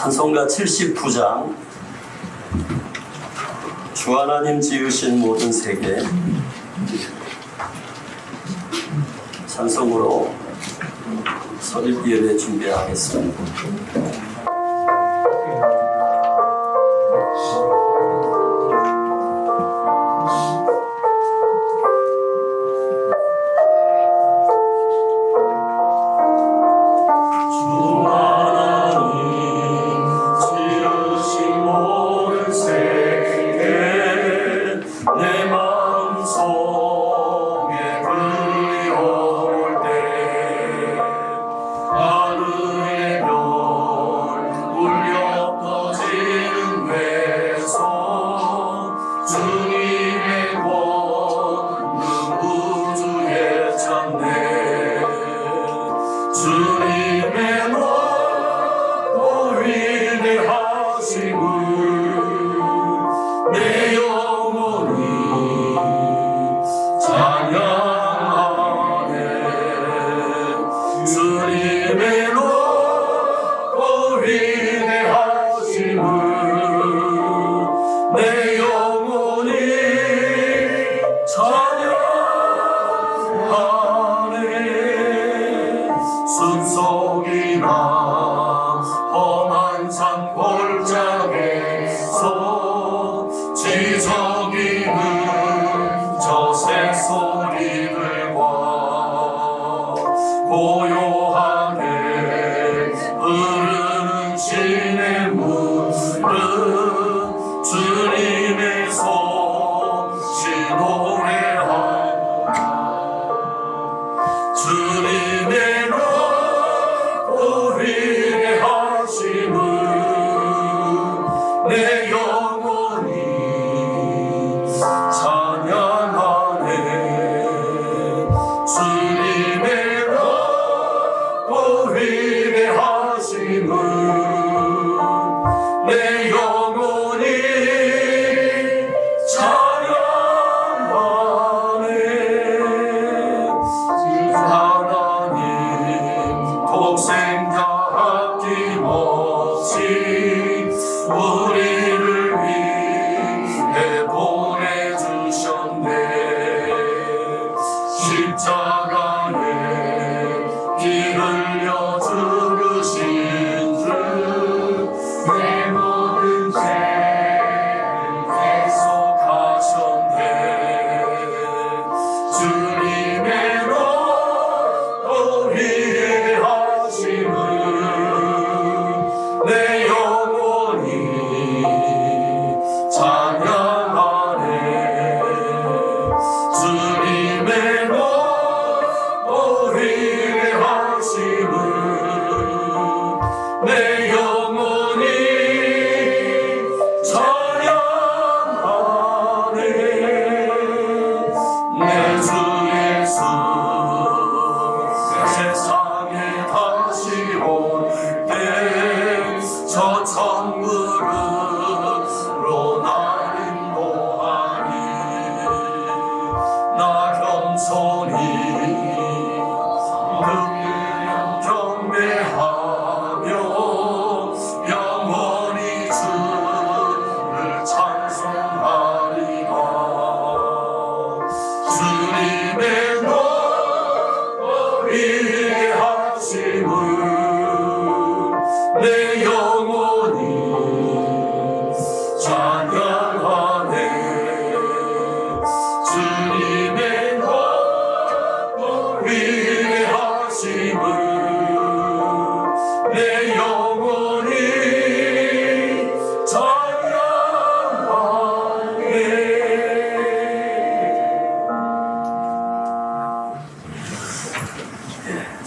찬송가 79장 주 하나님 지으신 모든 세계 찬송으로 설립 예배 준비하겠습니다.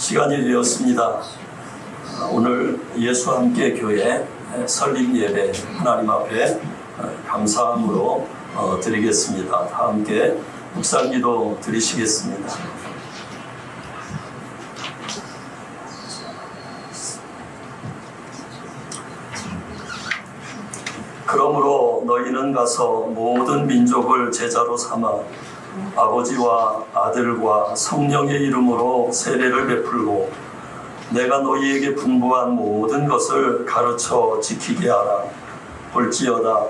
시간이 되었습니다. 오늘 예수와 함께 교회 설립 예배 하나님 앞에 감사함으로 드리겠습니다. 다 함께 묵상기도 드리시겠습니다. 그러므로 너희는 가서 모든 민족을 제자로 삼아 아버지와 아들과 성령의 이름으로 세례를 베풀고 내가 너희에게 분부한 모든 것을 가르쳐 지키게 하라. 볼지어다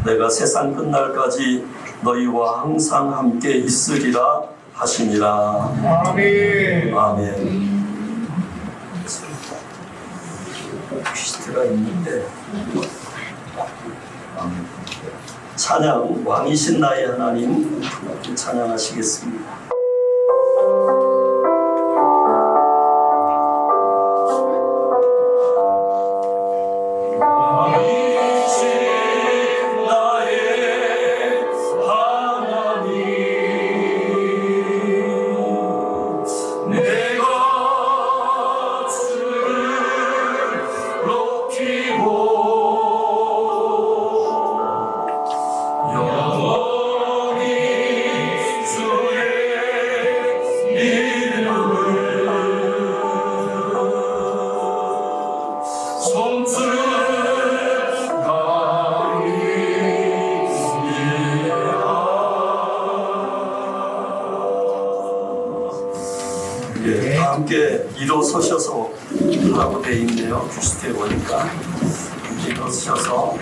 내가 세상 끝날까지 너희와 항상 함께 있으리라 하시니라. 아멘. 아멘. 퀴스트가 있는데 찬양 왕이신 나의 하나님 찬양하시겠습니다. 다 함께 일어서셔서 하라고 되어 있네요. 큐스트에 보니까 일어서셔서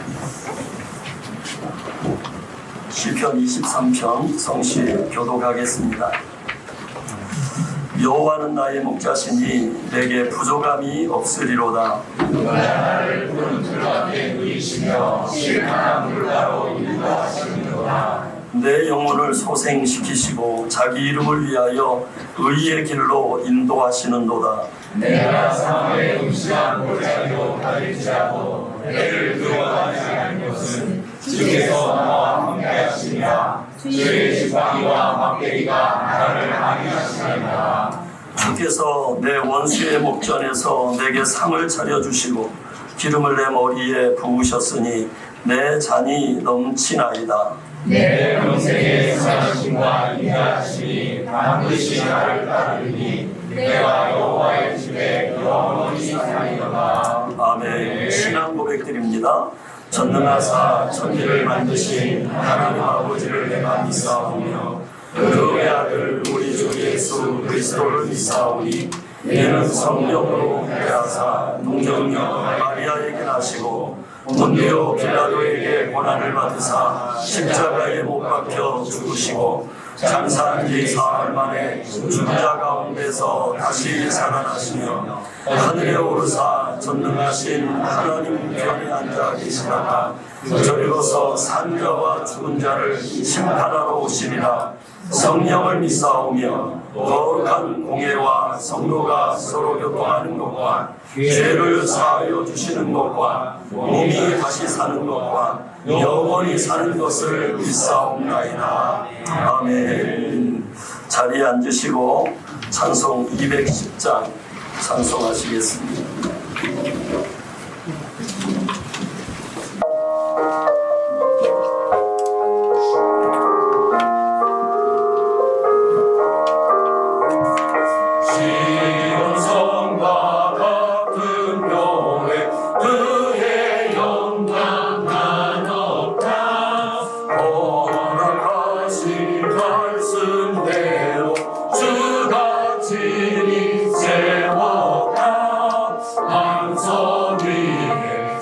시편 23편 성시 교독하겠습니다. 여호와는 나의 목자시니 내게 부족함이 없으리로다. 나를 푸른 들 앞에 누이시며 실만한 물가로 인도하시리로다. 내 영혼을 소생시키시고 자기 이름을 위하여 의의 길로 인도하시는도다. 내가 사망의 음침한 골짜기로 가릴지라도 내를 두려워하지 않을 것은 주께서 나와 함께하시니라. 주의 지팡이와 막대기가 나를 안위하시리라. 주께서 내 원수의 목전에서 내게 상을 차려주시고 기름을 내 머리에 부으셨으니 내 잔이 넘치나이다. 내 평생의 사랑심과 인자하심이 반드시 나를 따르니 내가 여호와의 집에 영원히 사니로다. 아멘. 신앙 고백드립니다. 전능하사 천지를 만드신 하나님 아버지를 내가 믿사오며 그의 아들 우리 주 예수 그리스도를 믿사오니 이는 성령으로 하사 동정녀 마리아에게 나시고 본디오 빌라도에게 고난을 받으사 십자가에 못 박혀 죽으시고 장사한 지 사흘 만에 죽은 자 가운데서 다시 살아나시며 하늘에 오르사 전능하신 하나님 편에 앉아 계시다가 저리로서 산 자와 죽은 자를 심판하러 오시리라. 성령을 믿사오며 거룩한 공예와 성도가 서로 교통하는 것과 죄를 사하여 주시는 것과 몸이 다시 사는 것과 영원히 사는 것을 믿사옵나이다. 아멘. 자리에 앉으시고 찬송 210장 찬송하시겠습니다. 세웠다. 반석 위에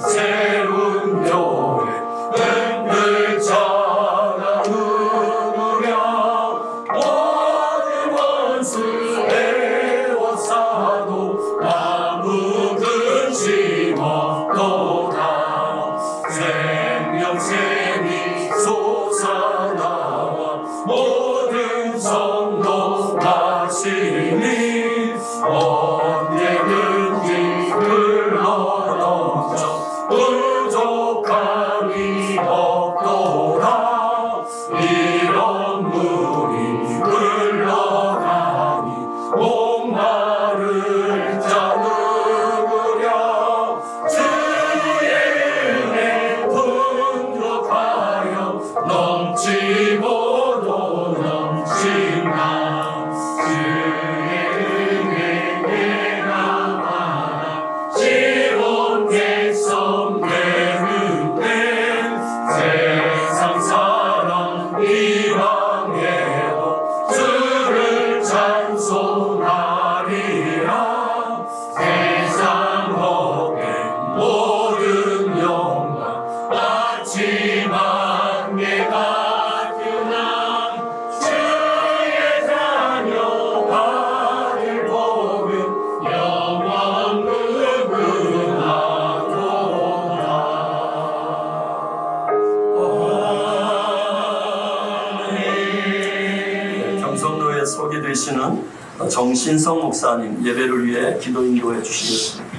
정신성 목사님 예배를 위해 기도 인도해 주시겠습니다.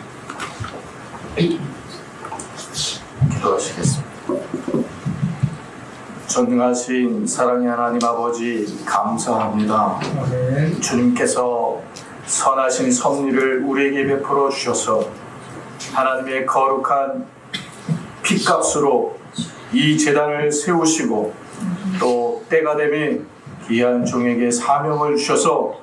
기도하시겠습니다. 전능하신 사랑의 하나님 아버지 감사합니다. 주님께서 선하신 섭리를 우리에게 베풀어 주셔서 하나님의 거룩한 핏값으로 이 제단을 세우시고 또 때가 되매 귀한 종에게 사명을 주셔서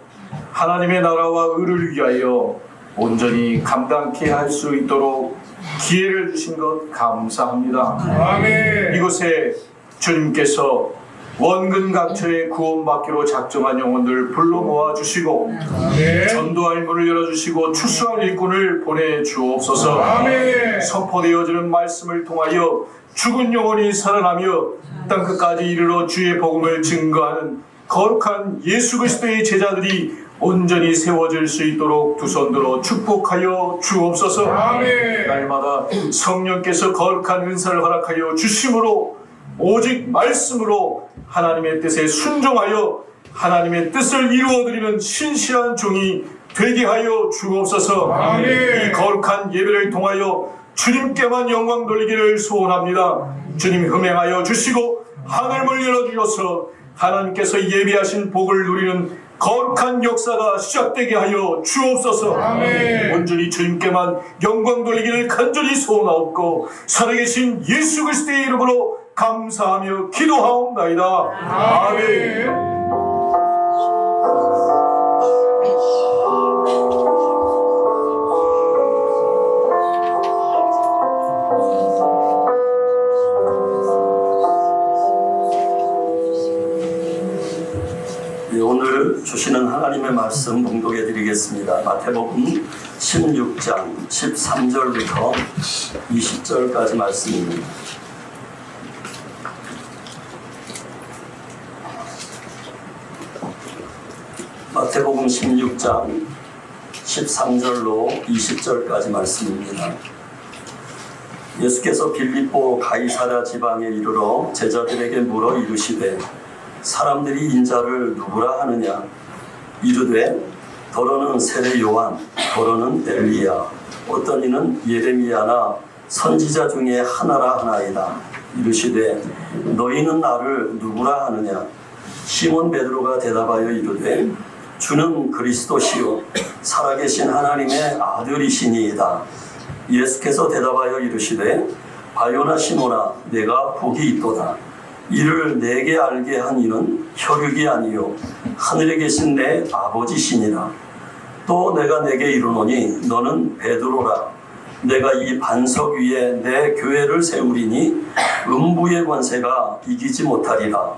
하나님의 나라와 의를 위하여 온전히 감당케 할 수 있도록 기회를 주신 것 감사합니다. 아멘. 이곳에 주님께서 원근각처에 구원받기로 작정한 영혼들 불러 모아주시고 전도할 문을 열어주시고 추수할 일꾼을 보내주옵소서. 아멘. 선포되어지는 말씀을 통하여 죽은 영혼이 살아나며 땅끝까지 이르러 주의 복음을 증거하는 거룩한 예수 그리스도의 제자들이 온전히 세워질 수 있도록 두 손 들어 축복하여 주옵소서. 아멘. 날마다 성령께서 거룩한 은사를 허락하여 주심으로 오직 말씀으로 하나님의 뜻에 순종하여 하나님의 뜻을 이루어드리는 신실한 종이 되게 하여 주옵소서. 아멘. 이 거룩한 예배를 통하여 주님께만 영광 돌리기를 소원합니다. 주님 흥행하여 주시고 하늘을 열어주셔서 하나님께서 예비하신 복을 누리는 거룩한 역사가 시작되게 하여 주옵소서. 아멘. 온전히 주님께만 영광 돌리기를 간절히 소원하옵고 살아계신 예수 그리스도의 이름으로 감사하며 기도하옵나이다. 아멘. 오늘 주시는 하나님의 말씀 봉독해 드리겠습니다. 마태복음 16장 13절부터 20절까지 말씀입니다. 마태복음 16장 13절로 20절까지 말씀입니다. 예수께서 빌립보 가이사랴 지방에 이르러 제자들에게 물어 이르시되 사람들이 인자를 누구라 하느냐? 이르되 더러는 세례 요한, 더러는 엘리야, 어떤 이는 예레미야나 선지자 중에 하나라 하나이다. 이르시되 너희는 나를 누구라 하느냐? 시몬 베드로가 대답하여 이르되 주는 그리스도시요 살아계신 하나님의 아들이시니이다. 예수께서 대답하여 이르시되 바요나 시몬아 내가 복이 있도다. 이를 내게 알게 한 이는 혈육이 아니요 하늘에 계신 내 아버지시니라. 또 내가 내게 이르노니 너는 베드로라. 내가 이 반석 위에 내 교회를 세우리니 음부의 권세가 이기지 못하리라.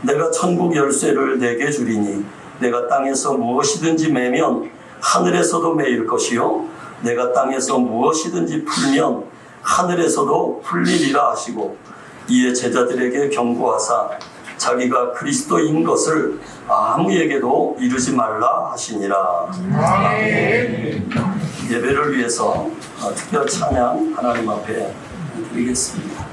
내가 천국 열쇠를 내게 주리니 내가 땅에서 무엇이든지 매면 하늘에서도 매일 것이요 내가 땅에서 무엇이든지 풀면 하늘에서도 풀리리라 하시고 이에 제자들에게 경고하사 자기가 그리스도인 것을 아무에게도 이르지 말라 하시니라. 아멘. 예배를 위해서 특별 찬양 하나님 앞에 드리겠습니다.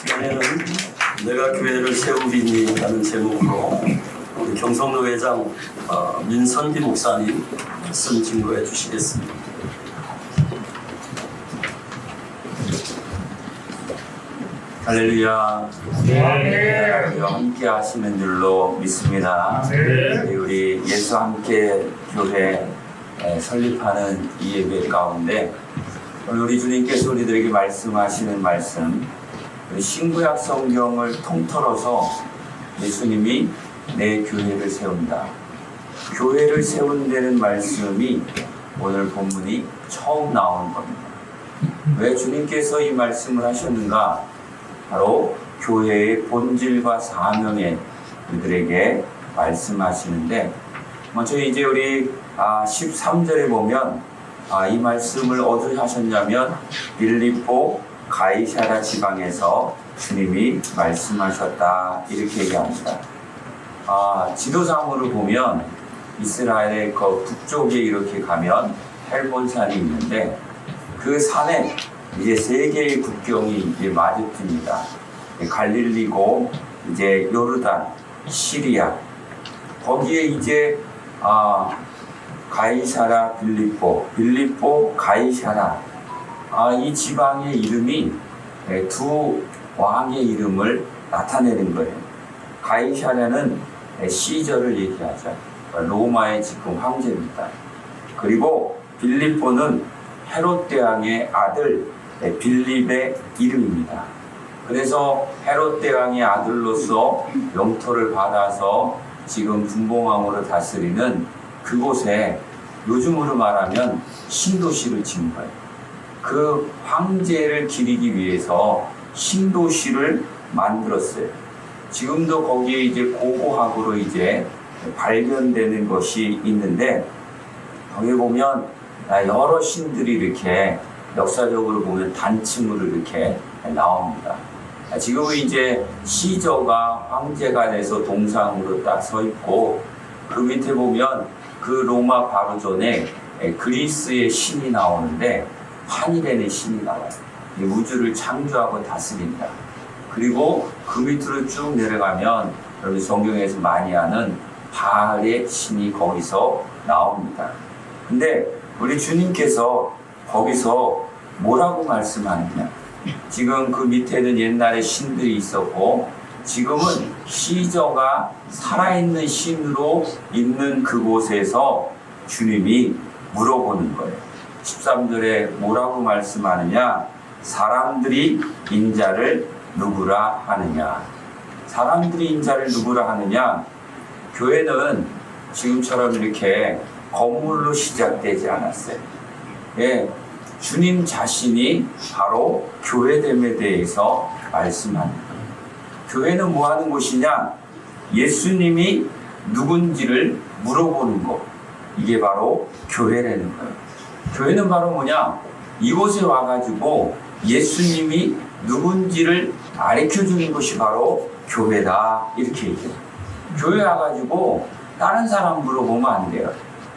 시간에는 내가 교회를 세우리니 라는 제목으로 우리 경성로 회장 민선기 목사님 말씀 증거해 주시겠습니다. 할렐루야. 아멘. 함께 하시는 줄로 믿습니다. 네. 우리 예수 함께 교회 설립하는 이 예배 가운데 오늘 우리 주님께서 우리들에게 말씀하시는 말씀, 우리 신구약 성경을 통틀어서 예수님이 내 교회를 세운다. 교회를 세운다는 말씀이 오늘 본문이 처음 나오는 겁니다. 왜 주님께서 이 말씀을 하셨는가? 바로 교회의 본질과 사명에 우리들에게 말씀하시는데 먼저 이제 우리 13절에 보면 이 말씀을 어디서 하셨냐면 빌립보 가이사랴 지방에서 주님이 말씀하셨다 이렇게 얘기합니다. 지도상으로 보면 이스라엘의 그 북쪽에 이렇게 가면 헬본산이 있는데 그 산에 이제 세 개의 국경이 이제 마주칩니다. 갈릴리고 이제 요르단, 시리아. 거기에 이제 가이사랴 빌립보 가이사랴. 이 지방의 이름이 두 왕의 이름을 나타내는 거예요. 가이사랴는 시저를 얘기하죠. 로마의 지금 황제입니다. 그리고 빌립보는 헤롯 대왕의 아들 빌립의 이름입니다. 그래서 헤롯 대왕의 아들로서 영토를 받아서 지금 분봉왕으로 다스리는 그곳에 요즘으로 말하면 신도시를 지은 거예요. 그 황제를 기리기 위해서 신도시를 만들었어요. 지금도 거기에 이제 고고학으로 이제 발견되는 것이 있는데 거기 보면 여러 신들이 이렇게 역사적으로 보면 단층으로 이렇게 나옵니다. 지금은 이제 시저가 황제가 돼서 동상으로 딱 서 있고 그 밑에 보면 그 로마 바로 전에 그리스의 신이 나오는데 판이라는 신이 나와요. 이 우주를 창조하고 다스린다. 그리고 그 밑으로 쭉 내려가면 여러분 성경에서 많이 하는 바알의 신이 거기서 나옵니다. 근데 우리 주님께서 거기서 뭐라고 말씀하느냐? 지금 그 밑에는 옛날에 신들이 있었고 지금은 시저가 살아있는 신으로 있는 그곳에서 주님이 물어보는 거예요. 13절에 뭐라고 말씀하느냐? 사람들이 인자를 누구라 하느냐? 사람들이 인자를 누구라 하느냐? 교회는 지금처럼 이렇게 건물로 시작되지 않았어요. 예, 주님 자신이 바로 교회됨에 대해서 말씀합니다. 교회는 뭐 하는 곳이냐? 예수님이 누군지를 물어보는 것. 이게 바로 교회라는 거예요. 교회는 바로 뭐냐? 이곳에 와가지고 예수님이 누군지를 가르쳐 주는 것이 바로 교회다. 이렇게 얘기해요. 교회 와가지고 다른 사람 물어보면 안 돼요.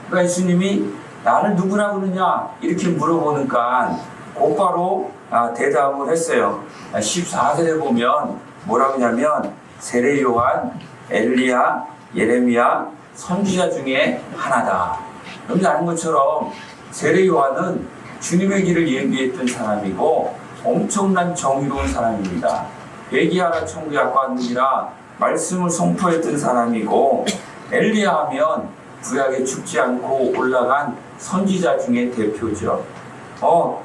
그러니까 예수님이 나를 누구라 그러냐 이렇게 물어보니까 곧바로 대답을 했어요. 14절에 보면 뭐라고 하냐면 세례 요한, 엘리야, 예레미야 선지자 중에 하나다. 여러분들 아는 것처럼 세례 요한은 주님의 길을 예비했던 사람이고 엄청난 정의로운 사람입니다. 회개하라 천국의 약관이라 말씀을 선포했던 사람이고, 엘리야 하면 구약에 죽지 않고 올라간 선지자 중에 대표죠.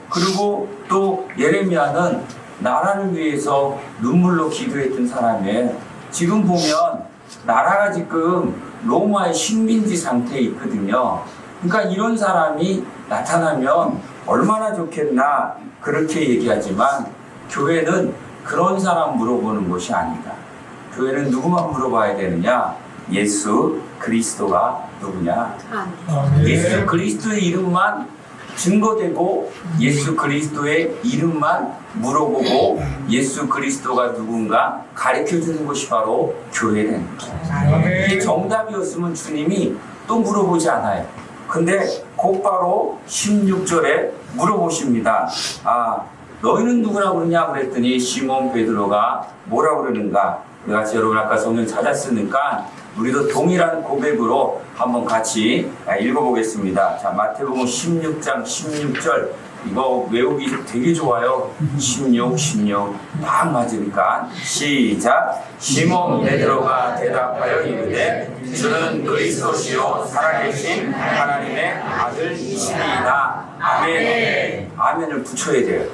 그리고 또 예레미야는 나라를 위해서 눈물로 기도했던 사람이에요. 지금 보면 나라가 지금 로마의 식민지 상태에 있거든요. 그러니까 이런 사람이 나타나면 얼마나 좋겠나 그렇게 얘기하지만 교회는 그런 사람 물어보는 것이 아니다. 교회는 누구만 물어봐야 되느냐? 예수 그리스도가 누구냐? 예수 그리스도의 이름만 증거되고 예수 그리스도의 이름만 물어보고 예수 그리스도가 누군가 가르쳐주는 것이 바로 교회라는 거예요. 이게 정답이었으면 주님이 또 물어보지 않아요. 근데 곧바로 16절에 물어보십니다. 너희는 누구라고 그러냐 그랬더니 시몬 베드로가 뭐라고 그러는가? 우리 같이 여러분 아까 성경 찾았으니까 우리도 동일한 고백으로 한번 같이 읽어보겠습니다. 자, 마태복음 16장 16절 이거 외우기 되게 좋아요. 16, 16 딱 맞으니까 시작. 시몬 베드로가 대답하여 이르되 주는 그리스도시요 살아계신 하나님의 아들이시니이다. 아멘. 아멘을 붙여야 돼요.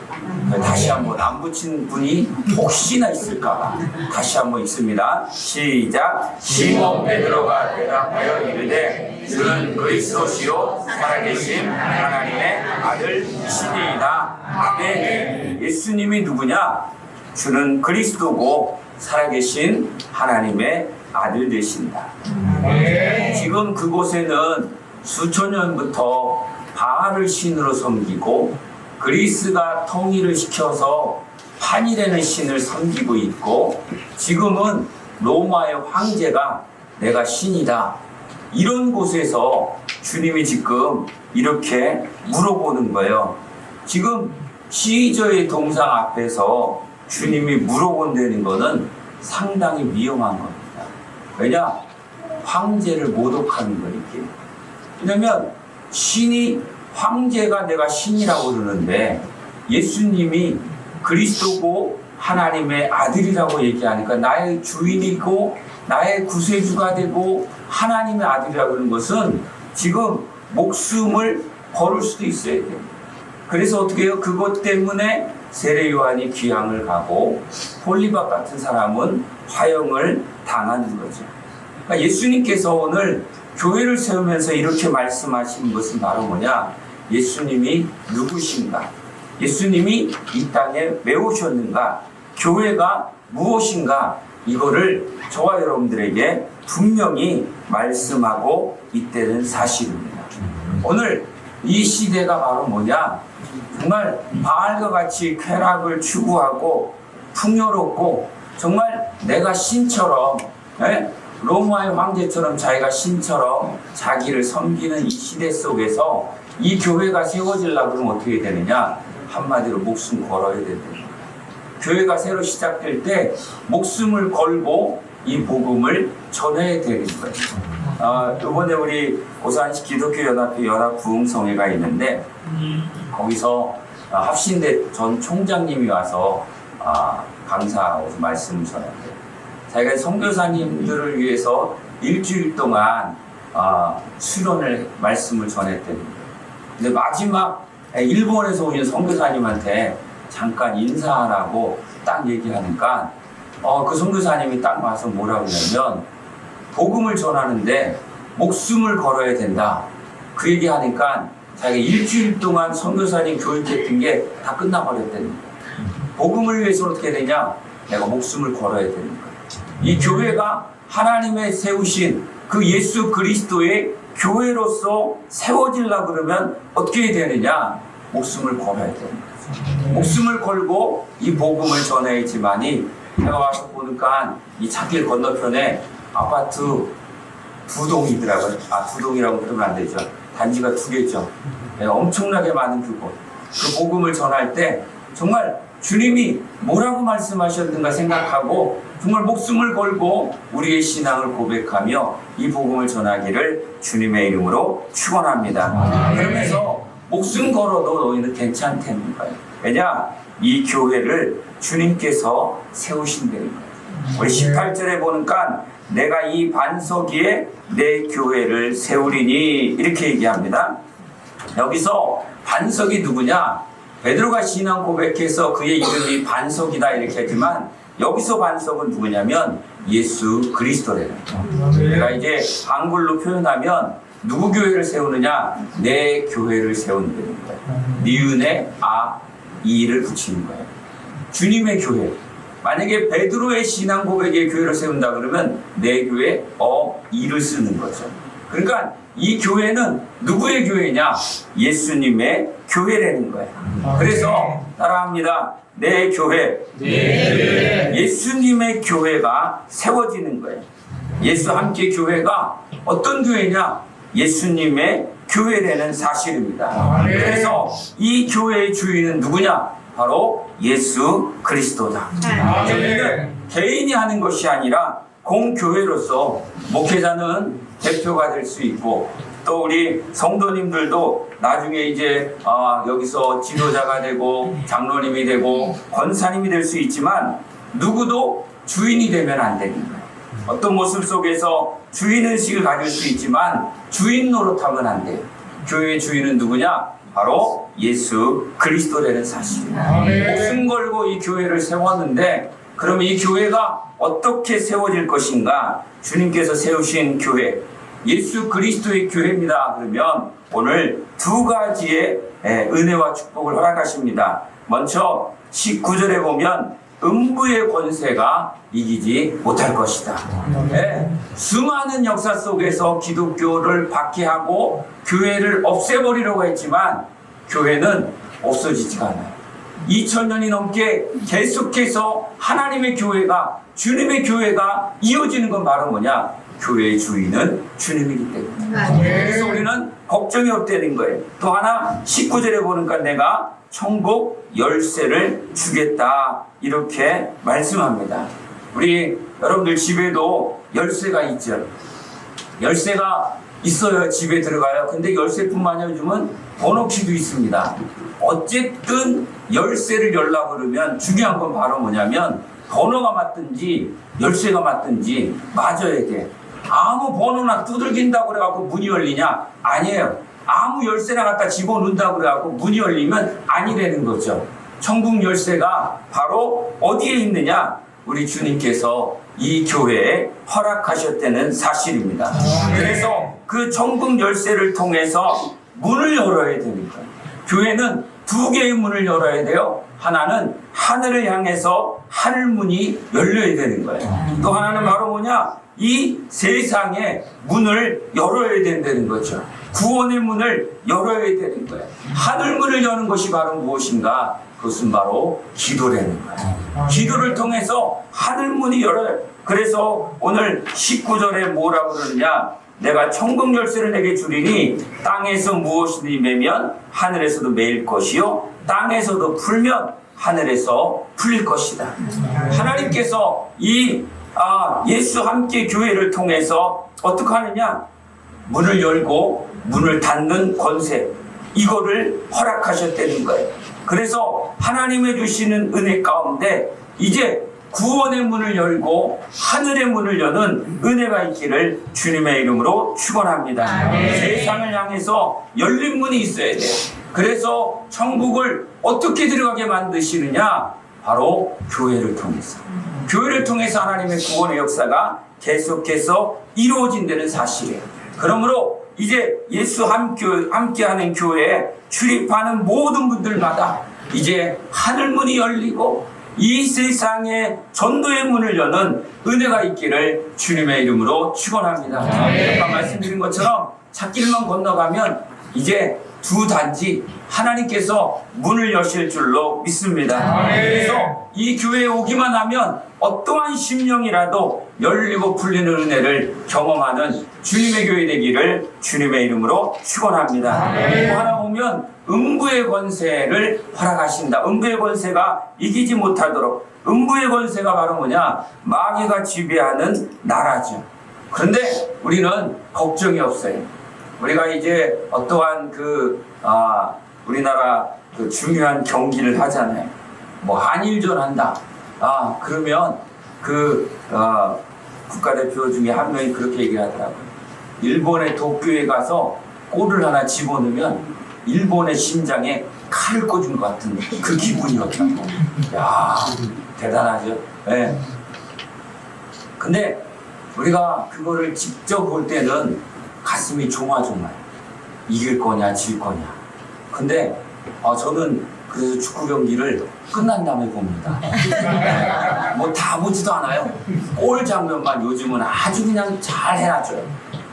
다시 한번 안 붙인 분이 혹시나 있을까 다시 한번 읽습니다. 시작. 시몬 베드로가 대답하여 이르되 주는 그리스도시요 살아계신 하나님의 아들이시니이다. 아멘. 예수님이 누구냐? 주는 그리스도고 살아계신 하나님의 아들 되신다. 지금 그곳에는 수천 년부터 바알을 신으로 섬기고 그리스가 통일을 시켜서 판이라는 신을 섬기고 있고 지금은 로마의 황제가 내가 신이다. 이런 곳에서 주님이 지금 이렇게 물어보는 거예요. 지금 시저의 동상 앞에서 주님이 물어본다는 거는 상당히 위험한 겁니다. 왜냐? 황제를 모독하는 거니까. 왜냐면 신이 황제가 내가 신이라고 그러는데 예수님이 그리스도고 하나님의 아들이라고 얘기하니까 나의 주인이고 나의 구세주가 되고 하나님의 아들이라고 하는 것은 지금 목숨을 걸을 수도 있어야 돼요. 그래서 어떻게 해요? 그것 때문에 세례 요한이 귀양을 가고 폴리박 같은 사람은 화형을 당하는 거죠. 그러니까 예수님께서 오늘 교회를 세우면서 이렇게 말씀하신 것은 바로 뭐냐? 예수님이 누구신가? 예수님이 이 땅에 왜 오셨는가? 교회가 무엇인가? 이거를 저와 여러분들에게 분명히 말씀하고 있다는 사실입니다. 오늘 이 시대가 바로 뭐냐? 정말 바알과 같이 쾌락을 추구하고 풍요롭고 정말 내가 신처럼 로마의 황제처럼 자기가 신처럼 자기를 섬기는 이 시대 속에서 이 교회가 세워지려고 그러면 어떻게 되느냐? 한마디로 목숨 걸어야 된다. 교회가 새로 시작될 때 목숨을 걸고 이 복음을 전해야 되는 거예요. 이번에 우리 고산시 기독교연합회 연합부흥성회가 있는데 거기서 합신대 전 총장님이 와서 강사하고 말씀을 전했대요. 자기가 선교사님들을 위해서 일주일 동안 수련을 말씀을 전했대요. 근데 마지막 일본에서 오신 선교사님한테 잠깐 인사하라고 딱 얘기하니까 그 선교사님이 딱 와서 뭐라고 하냐면 복음을 전하는데 목숨을 걸어야 된다. 그 얘기하니까 자기가 일주일 동안 선교사님 교육했던 게 다 끝나버렸다는 거예요. 복음을 위해서 어떻게 되냐? 내가 목숨을 걸어야 되는 거예요. 이 교회가 하나님의 세우신 그 예수 그리스도의 교회로서 세워지려고 그러면 어떻게 되느냐? 목숨을 걸어야 되는 거죠. 목숨을 걸고 이 복음을 전해야지만이 제가 와서 보니까 이 찾길 건너편에 아파트 2동이더라고요. 두 동이라고 그러면 안 되죠. 단지가 2개죠. 엄청나게 많은 그곳. 그 복음을 전할 때 정말 주님이 뭐라고 말씀하셨는가 생각하고 정말 목숨을 걸고 우리의 신앙을 고백하며 이 복음을 전하기를 주님의 이름으로 축원합니다. 그러면서 목숨 걸어도 너희는 괜찮다는 거예요. 왜냐? 이 교회를 주님께서 세우신다는 거예요. 우리 18절에 보니까 내가 이 반석 위에 내 교회를 세우리니 이렇게 얘기합니다. 여기서 반석이 누구냐? 베드로가 신앙 고백해서 그의 이름이 반석이다 이렇게 했지만 여기서 반석은 누구냐면 예수 그리스도래요. 내가 이제 한글로 표현하면 누구 교회를 세우느냐? 내 교회를 세운다는 거예요. 니은에 이를 붙이는 거예요. 주님의 교회. 만약에 베드로의 신앙 고백에 교회를 세운다 그러면 내 교회 이를 쓰는 거죠. 그러니까 이 교회는 누구의 교회냐? 예수님의 교회라는 거예요. 그래서 따라합니다. 내 교회. 예수님의 교회가 세워지는 거예요. 예수 함께 교회가 어떤 교회냐? 예수님의 교회라는 사실입니다. 그래서 이 교회의 주인은 누구냐? 바로 예수 그리스도다. 저희는 개인이 하는 것이 아니라 공교회로서 목회자는 대표가 될 수 있고 또 우리 성도님들도 나중에 이제 여기서 지도자가 되고 장로님이 되고 권사님이 될 수 있지만 누구도 주인이 되면 안 되는 거예요. 어떤 모습 속에서 주인의식을 가질 수 있지만 주인 노릇하면 안 돼요. 교회의 주인은 누구냐? 바로 예수 그리스도라는 사실입니다. 목숨 걸고 이 교회를 세웠는데 그러면 이 교회가 어떻게 세워질 것인가? 주님께서 세우신 교회, 예수 그리스도의 교회입니다. 그러면 오늘 2가지의 은혜와 축복을 허락하십니다. 먼저 19절에 보면 음부의 권세가 이기지 못할 것이다. 수많은 역사 속에서 기독교를 박해하고 교회를 없애버리려고 했지만 교회는 없어지지가 않아요. 2000년이 넘게 계속해서 하나님의 교회가 주님의 교회가 이어지는 건 바로 뭐냐? 교회의 주인은 주님이기 때문에. 그래서 우리는 걱정이 없다는 거예요. 또 하나 19절에 보니까 내가 천국 열쇠를 주겠다 이렇게 말씀합니다. 우리 여러분들 집에도 열쇠가 있죠. 열쇠가 있어야 집에 들어가요. 근데 열쇠뿐만 아니라 요즘은 번호키도 있습니다. 어쨌든 열쇠를 열라고 그러면 중요한 건 바로 뭐냐면 번호가 맞든지 열쇠가 맞든지 맞아야 돼. 아무 번호나 두들긴다고 그래갖고 문이 열리냐? 아니에요. 아무 열쇠나 갖다 집어넣는다고 그래갖고 문이 열리면 아니라는 거죠. 천국 열쇠가 바로 어디에 있느냐? 우리 주님께서 이 교회에 허락하셨다는 사실입니다. 그래서 그 천국 열쇠를 통해서 문을 열어야 되는 거예요. 교회는 2개의 문을 열어야 돼요. 하나는 하늘을 향해서 하늘문이 열려야 되는 거예요. 또 하나는 바로 뭐냐? 이 세상의 문을 열어야 된다는 거죠. 구원의 문을 열어야 되는 거예요. 하늘문을 여는 것이 바로 무엇인가? 그것은 바로 기도라는 거예요. 기도를 통해서 하늘문이 열어요. 그래서 오늘 19절에 뭐라고 그러느냐? 내가 천국 열쇠를 내게 주리니 땅에서 무엇이든지 매면 하늘에서도 매일 것이요 땅에서도 풀면 하늘에서 풀릴 것이다. 하나님께서 이 예수 함께 교회를 통해서 어떻게 하느냐? 문을 열고 문을 닫는 권세 이거를 허락하셨다는 거예요. 그래서 하나님의 주시는 은혜 가운데 이제 구원의 문을 열고 하늘의 문을 여는 은혜가 있기를 주님의 이름으로 축원합니다. 세상을 향해서 열린 문이 있어야 돼요. 그래서 천국을 어떻게 들어가게 만드시느냐? 바로 교회를 통해서. 교회를 통해서 하나님의 구원의 역사가 계속해서 이루어진다는 사실이에요. 그러므로 이제 예수 함께하는 교회에 출입하는 모든 분들마다 이제 하늘문이 열리고 이 세상의 전도의 문을 여는 은혜가 있기를 주님의 이름으로 축원합니다. 아까 말씀드린 것처럼 찻길만 건너가면 이제 두 단지 하나님께서 문을 여실 줄로 믿습니다. 그래서 이 교회에 오기만 하면 어떠한 심령이라도 열리고 풀리는 은혜를 경험하는 주님의 교회 되기를 주님의 이름으로 축원합니다. 또 하나 보면 음부의 권세를 허락하신다. 음부의 권세가 이기지 못하도록. 음부의 권세가 바로 뭐냐? 마귀가 지배하는 나라죠. 그런데 우리는 걱정이 없어요. 우리가 이제 어떠한 우리나라 그 중요한 경기를 하잖아요. 뭐 한일전 한다. 그러면 국가대표 중에 한 명이 그렇게 얘기하더라고요. 일본의 도쿄에 가서 골을 하나 집어넣으면 일본의 심장에 칼을 꽂은 것 같은 그 기분이었다고. 야, 대단하죠. 네. 근데 우리가 그거를 직접 볼 때는 가슴이 조마조마해요. 이길 거냐 질 거냐. 근데 저는 그래서 축구 경기를 끝난 다음에 봅니다. 뭐 다 보지도 않아요. 골 장면만 요즘은 아주 그냥 잘 해놔줘요.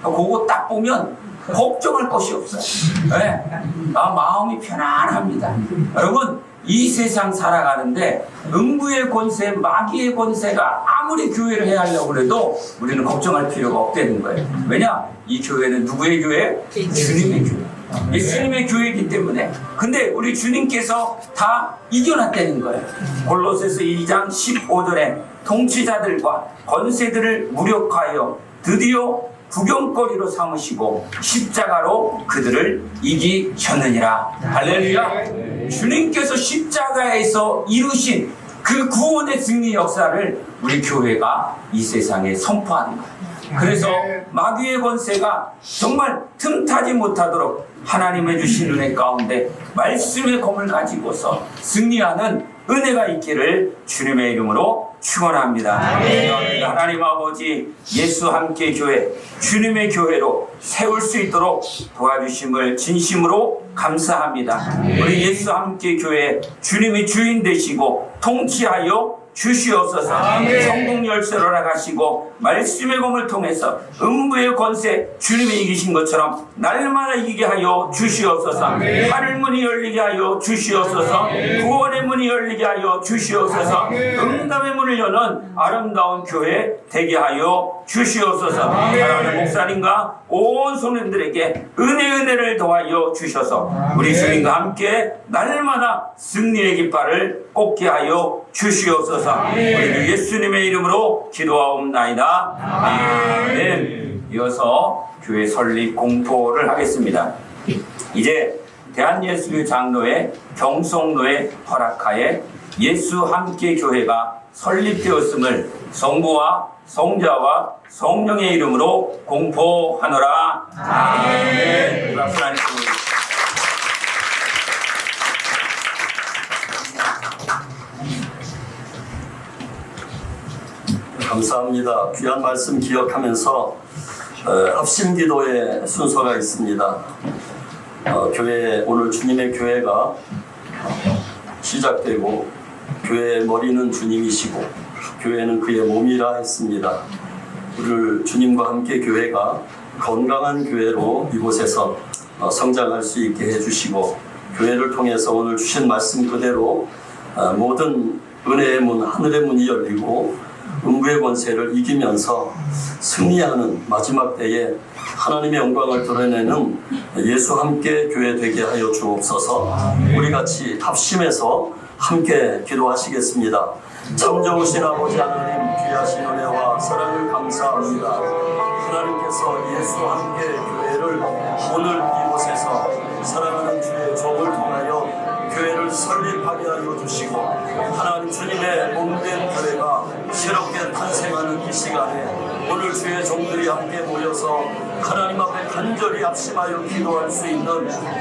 그거 딱 보면 걱정할 것이 없어요. 네. 마음이 편안합니다. 여러분, 이 세상 살아가는데 음부의 권세, 마귀의 권세가 아무리 교회를 해야 하려고 해도 우리는 걱정할 필요가 없다는 거예요. 왜냐? 이 교회는 누구의 교회? 주님의 교회. 예수님의 교회이기 때문에. 근데 우리 주님께서 다 이겨놨다는 거예요. 골로새서 2장 15절에 통치자들과 권세들을 무력하여 드디어 구경거리로 삼으시고 십자가로 그들을 이기셨느니라. 할렐루야. 주님께서 십자가에서 이루신 그 구원의 승리 역사를 우리 교회가 이 세상에 선포하는 거예요. 그래서 마귀의 권세가 정말 틈타지 못하도록 하나님의 주신 은혜 가운데 말씀의 검을 가지고서 승리하는 은혜가 있기를 주님의 이름으로 축원합니다. 하나님 아버지, 예수 함께 교회, 주님의 교회로 세울 수 있도록 도와주심을 진심으로 감사합니다. 우리 예수 함께 교회 주님이 주인 되시고 통치하여 주시옵소서. 성공 열쇠로 나가시고 말씀의 검을 통해서 음부의 권세 주님이 이기신 것처럼 날마다 이기게 하여 주시옵소서. 하늘 문이 열리게 하여 주시옵소서. 구원의 문이 열리게 하여 주시옵소서. 응답의 문을 여는 아름다운 교회 되게 하여 주시옵소서. 사랑하는 목사님과 온 손님들에게 은혜를 더하여 주셔서 우리 주님과 함께 날마다 승리의 깃발을 꽂게 하여 주시옵소서. 우리 예수님의 이름으로 기도하옵나이다. 아멘. 이어서 교회 설립 공포를 하겠습니다. 이제 대한예수교 장로회 경성로의 허락하에 예수 함께 교회가 설립되었음을 성부와 성자와 성령의 이름으로 공포하노라. 아멘. 박수 하겠습니다. 감사합니다. 귀한 말씀 기억하면서 합심기도의 순서가 있습니다. 교회, 오늘 주님의 교회가 시작되고 교회의 머리는 주님이시고 교회는 그의 몸이라 했습니다. 오늘 주님과 함께 교회가 건강한 교회로 이곳에서 성장할 수 있게 해주시고 교회를 통해서 오늘 주신 말씀 그대로 모든 은혜의 문, 하늘의 문이 열리고 음부의 권세를 이기면서 승리하는 마지막 때에 하나님의 영광을 드러내는 예수 함께 교회 되게 하여 주옵소서. 우리 같이 합심해서 함께 기도하시겠습니다. 참 좋으신 아버지 하나님, 귀하신 은혜와 사랑을 감사합니다. 하나님께서 예수 함께 교회를 오늘 이곳에서 사랑하는 주의 종을 통하여 교회를 설립하게 하여 주시고 하나님 주님의 몸된 교회가 새롭게 탄생하는 이 시간에 오늘 주의 종들이 함께 모여서 하나님 앞에 간절히 합심하여 기도할 수 있는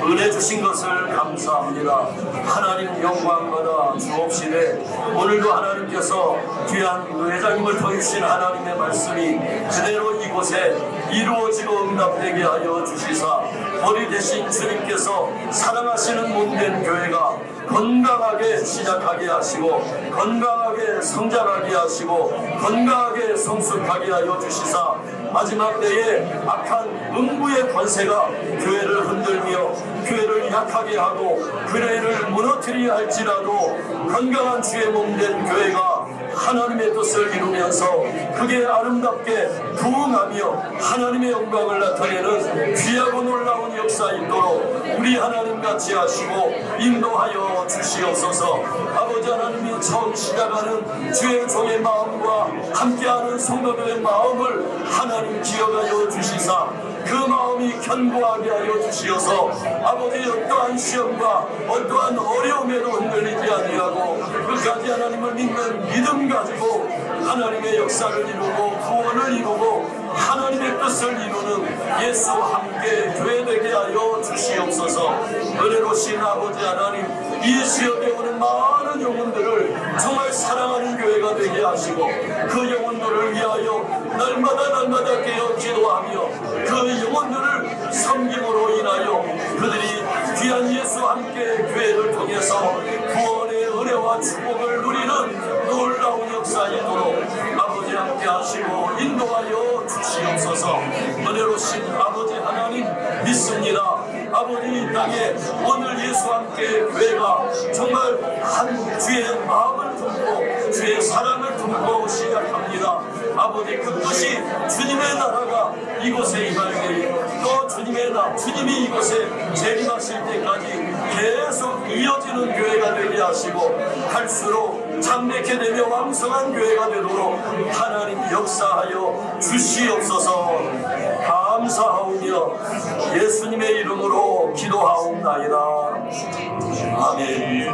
은혜 주신 것을 감사합니다. 하나님 영광받아 주옵시되 오늘도 하나님께서 귀한 회장님을 통해주신 하나님의 말씀이 그대로 이곳에 이루어지고 응답되게 하여 주시사 머리 대신 주님께서 사랑하시는 몸된 교회가 건강하게 시작하게 하시고 건강하게 성장하게 하시고 건강하게 성숙하게 하여 주시사 마지막 때에 악한 음부의 권세가 교회를 흔들며 교회를 약하게 하고 교회를 무너뜨리려 할지라도 건강한 주의 몸된 교회가 하나님의 뜻을 이루면서 그게 아름답게 부흥하며 하나님의 영광을 나타내는 귀하고 놀라운 역사 있도록 우리 하나님 같이 하시고 인도하여 주시옵소서. 아버지 하나님이 처음 시작하는 주의 종의 마음과 함께하는 성도들의 마음을 하나님 기억하여 주시사 그 마음이 견고하게 하여 주시어서 아버지 어떠한 시험과 어떠한 어려움에도 흔들리지 아니하고 끝까지 하나님을 믿는 믿음 가지고 하나님의 역사를 이루고 구원을 이루고 하나님의 뜻을 이루는 예수와 함께 교회되게 하여 주시옵소서. 은혜로신 아버지 하나님, 이 지역에 오는 많은 영혼들을 정말 사랑하는 교회가 되게 하시고 그 영혼들을 위하여 날마다 깨어 기도하며 그 영혼들을 섬김으로 인하여 그들이 귀한 예수와 함께 교회를 통해서 구원의 은혜와 축복을 누리는 놀라운 역사이도록 아버지 함께 하시고 인도하여 주시옵소서. 은혜로신 아버지 하나님 믿습니다. 아버지 이 땅에 오늘 예수와 함께 교회가 정말 한 주의 마음을 품고 주의 사랑을 품고 시작합니다. 아버지 그 뜻이 주님의 나라가 이곳에 임할 때에 또 주님이 이곳에 재림하실 때까지 계속 이어지는 교회가 되게 하시고 갈수록 창백해 되며 왕성한 교회가 되도록 하나님 역사하여 주시옵소서. 감사하오며 예수님의 이름으로 기도하옵나이다. 아멘.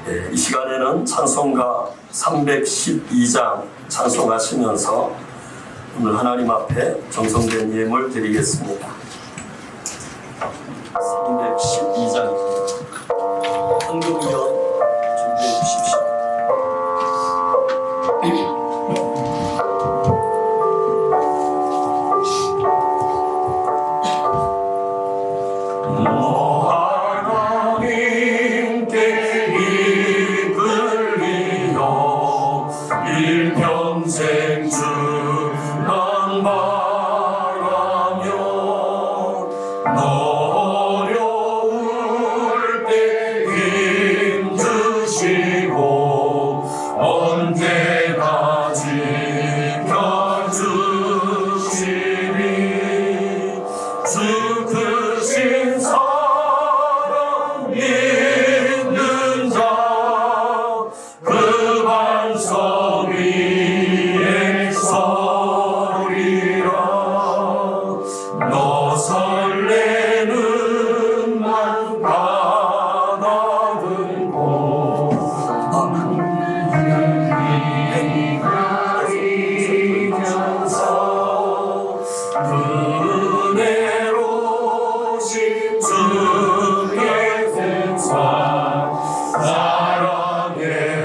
네, 이 시간에는 찬송가 312장 찬송하시면서 오늘 하나님 앞에 정성된 예물 드리겠습니다. 312장입니다. 헌금위원 준비해 주십시오. 일평생 주만 바라며 어려울 때 힘주시고 언제나 지켜주시니 주 크신 사랑 믿는 자 그 반석 위에 서리라. 너 설레는 맘 가다듬고 가리면서 은혜로신 주의 공사 사랑에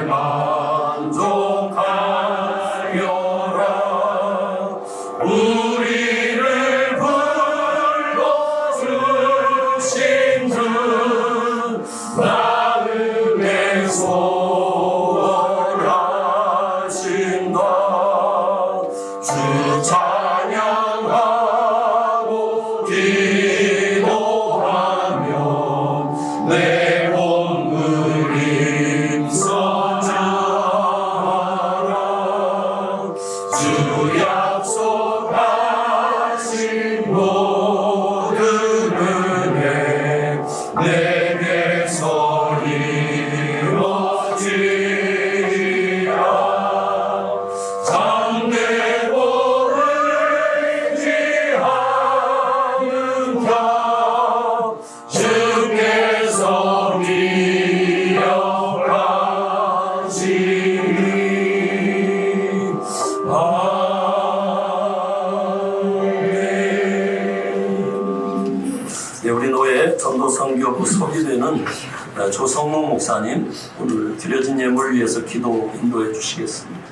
만족하여라. 우리를 불러주신 주 마음에 소원하신다. 주 찬양하고 기도하며 내 몸을 힘써주라. 주 약속하신 모든 은혜 내게서 이루어지리라. 잠대고 의지하는 자 주께서 기억하시니 네, 우리 노예 전도선교부 소기되는 조성모 목사님 오늘 드려진 예물을 위해서 기도 인도해 주시겠습니다.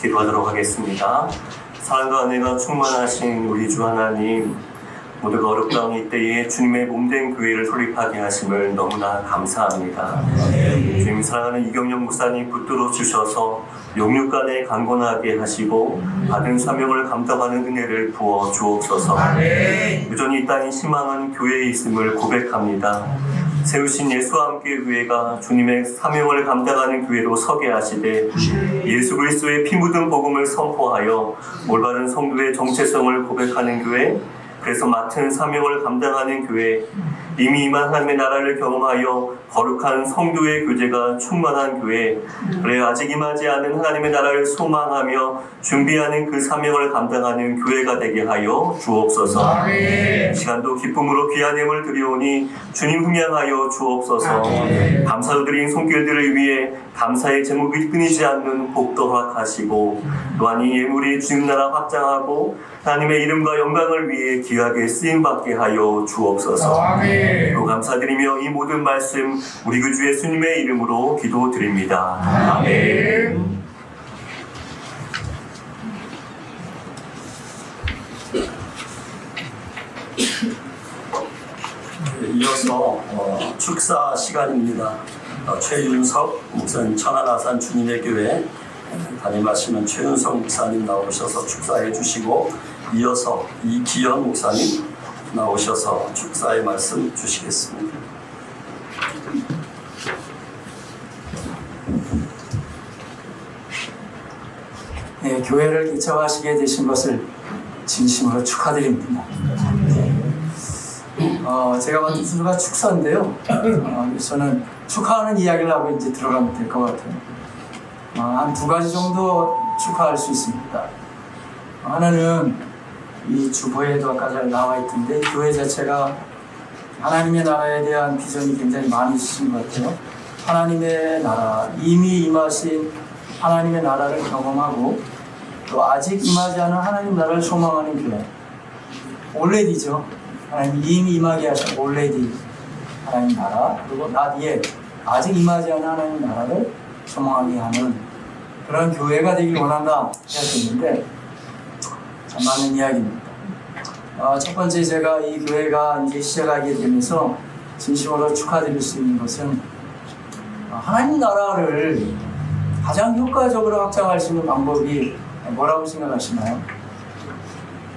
기도하도록 하겠습니다. 사랑과 은혜가 충만하신 우리 주 하나님, 모두가 어렵다운 이때에 주님의 몸된 교회를 설립하게 하심을 너무나 감사합니다. 주님 사랑하는 이경영 목사님 붙들어 주셔서 용육간에 강건하게 하시고 받은 사명을 감당하는 은혜를 부어 주옵소서. 여전히 이 땅에 희망한 교회에 있음을 고백합니다. 세우신 예수와 함께 교회가 주님의 사명을 감당하는 교회로 서게 하시되 예수 그리스도의 피 묻은 복음을 선포하여 올바른 성도의 정체성을 고백하는 교회, 그래서 맡은 사명을 감당하는 교회, 이미 임한 하나님의 나라를 경험하여 거룩한 성도의 교제가 충만한 교회, 그래 아직 임하지 않은 하나님의 나라를 소망하며 준비하는 그 사명을 감당하는 교회가 되게 하여 주옵소서. 시간도 기쁨으로 귀한 예물 드리오니 주님 흥양하여 주옵소서. 감사로 드린 손길들을 위해 감사의 제목이 끊이지 않는 복도 허락하시고 또한 이 예물이 주님 나라 확장하고 하나님의 이름과 영광을 위해 귀하게 쓰임받게 하여 주옵소서. 또 감사드리며 이 모든 말씀 우리 그 주 예수님의 이름으로 기도드립니다. 아멘. 이어서 축사 시간입니다. 최윤석 목사님 천안아산 주님의 교회 담임하시는 최윤석 목사님 나오셔서 축사해 주시고, 이어서 이기현 목사님 나오셔서 축사의 말씀 주시겠습니다. 네, 교회를 개척하시게 되신 것을 진심으로 축하드립니다. 제가 맡은 순서가 축사인데요. 저는 축하하는 이야기를 하고 이제 들어가면 될 것 같아요. 한 두 가지 정도 축하할 수 있습니다. 하나는 이 주보에도 아까 잘 나와 있던데, 교회 자체가 하나님의 나라에 대한 비전이 굉장히 많이 있으신 것 같아요. 하나님의 나라, 이미 임하신 하나님의 나라를 경험하고 또 아직 임하지 않은 하나님 나라를 소망하는 교회. 올레디죠. 하나님 이미 임하게 하신 올레디 하나님 나라, 그리고 나디에 아직 임하지 않은 하나님 나라를 소망하게 하는 그런 교회가 되길 원한다 생각했는데 참 많은 이야기입니다. 첫 번째, 제가 이 교회가 이제 시작하게 되면서 진심으로 축하드릴 수 있는 것은 하나님 나라를 가장 효과적으로 확장할 수 있는 방법이 뭐라고 생각하시나요?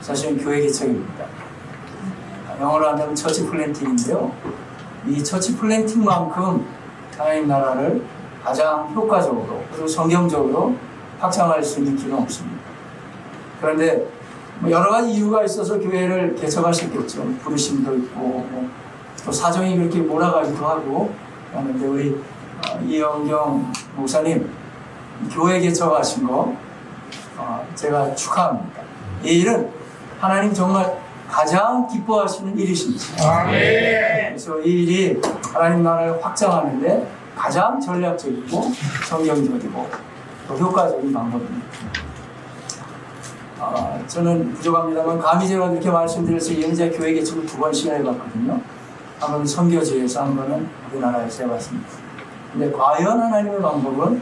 사실은 교회 개척입니다. 영어로 한다면 처치 플랜팅인데요. 이 처치 플랜팅만큼 하나님 나라를 가장 효과적으로 그리고 성경적으로 확장할 수 있는 길은 없습니다. 그런데 여러 가지 이유가 있어서 교회를 개척하셨겠죠. 부르심도 있고 또 사정이 그렇게 몰아가기도 하고 그런데 우리 이영경 목사님 교회 개척하신 거 제가 축하합니다. 이 일은 하나님 정말 가장 기뻐하시는 일이십니다. 그래서 이 일이 하나님 나라를 확장하는데 가장 전략적이고 성경적이고 또 효과적인 방법입니다. 저는 부족합니다만 감히 제가 이렇게 말씀드려서 이제 교회 개척을 2번씩 해봤거든요. 한 번은 선교지에서, 한 번은 우리나라에서 해봤습니다. 근데 과연 하나님의 방법은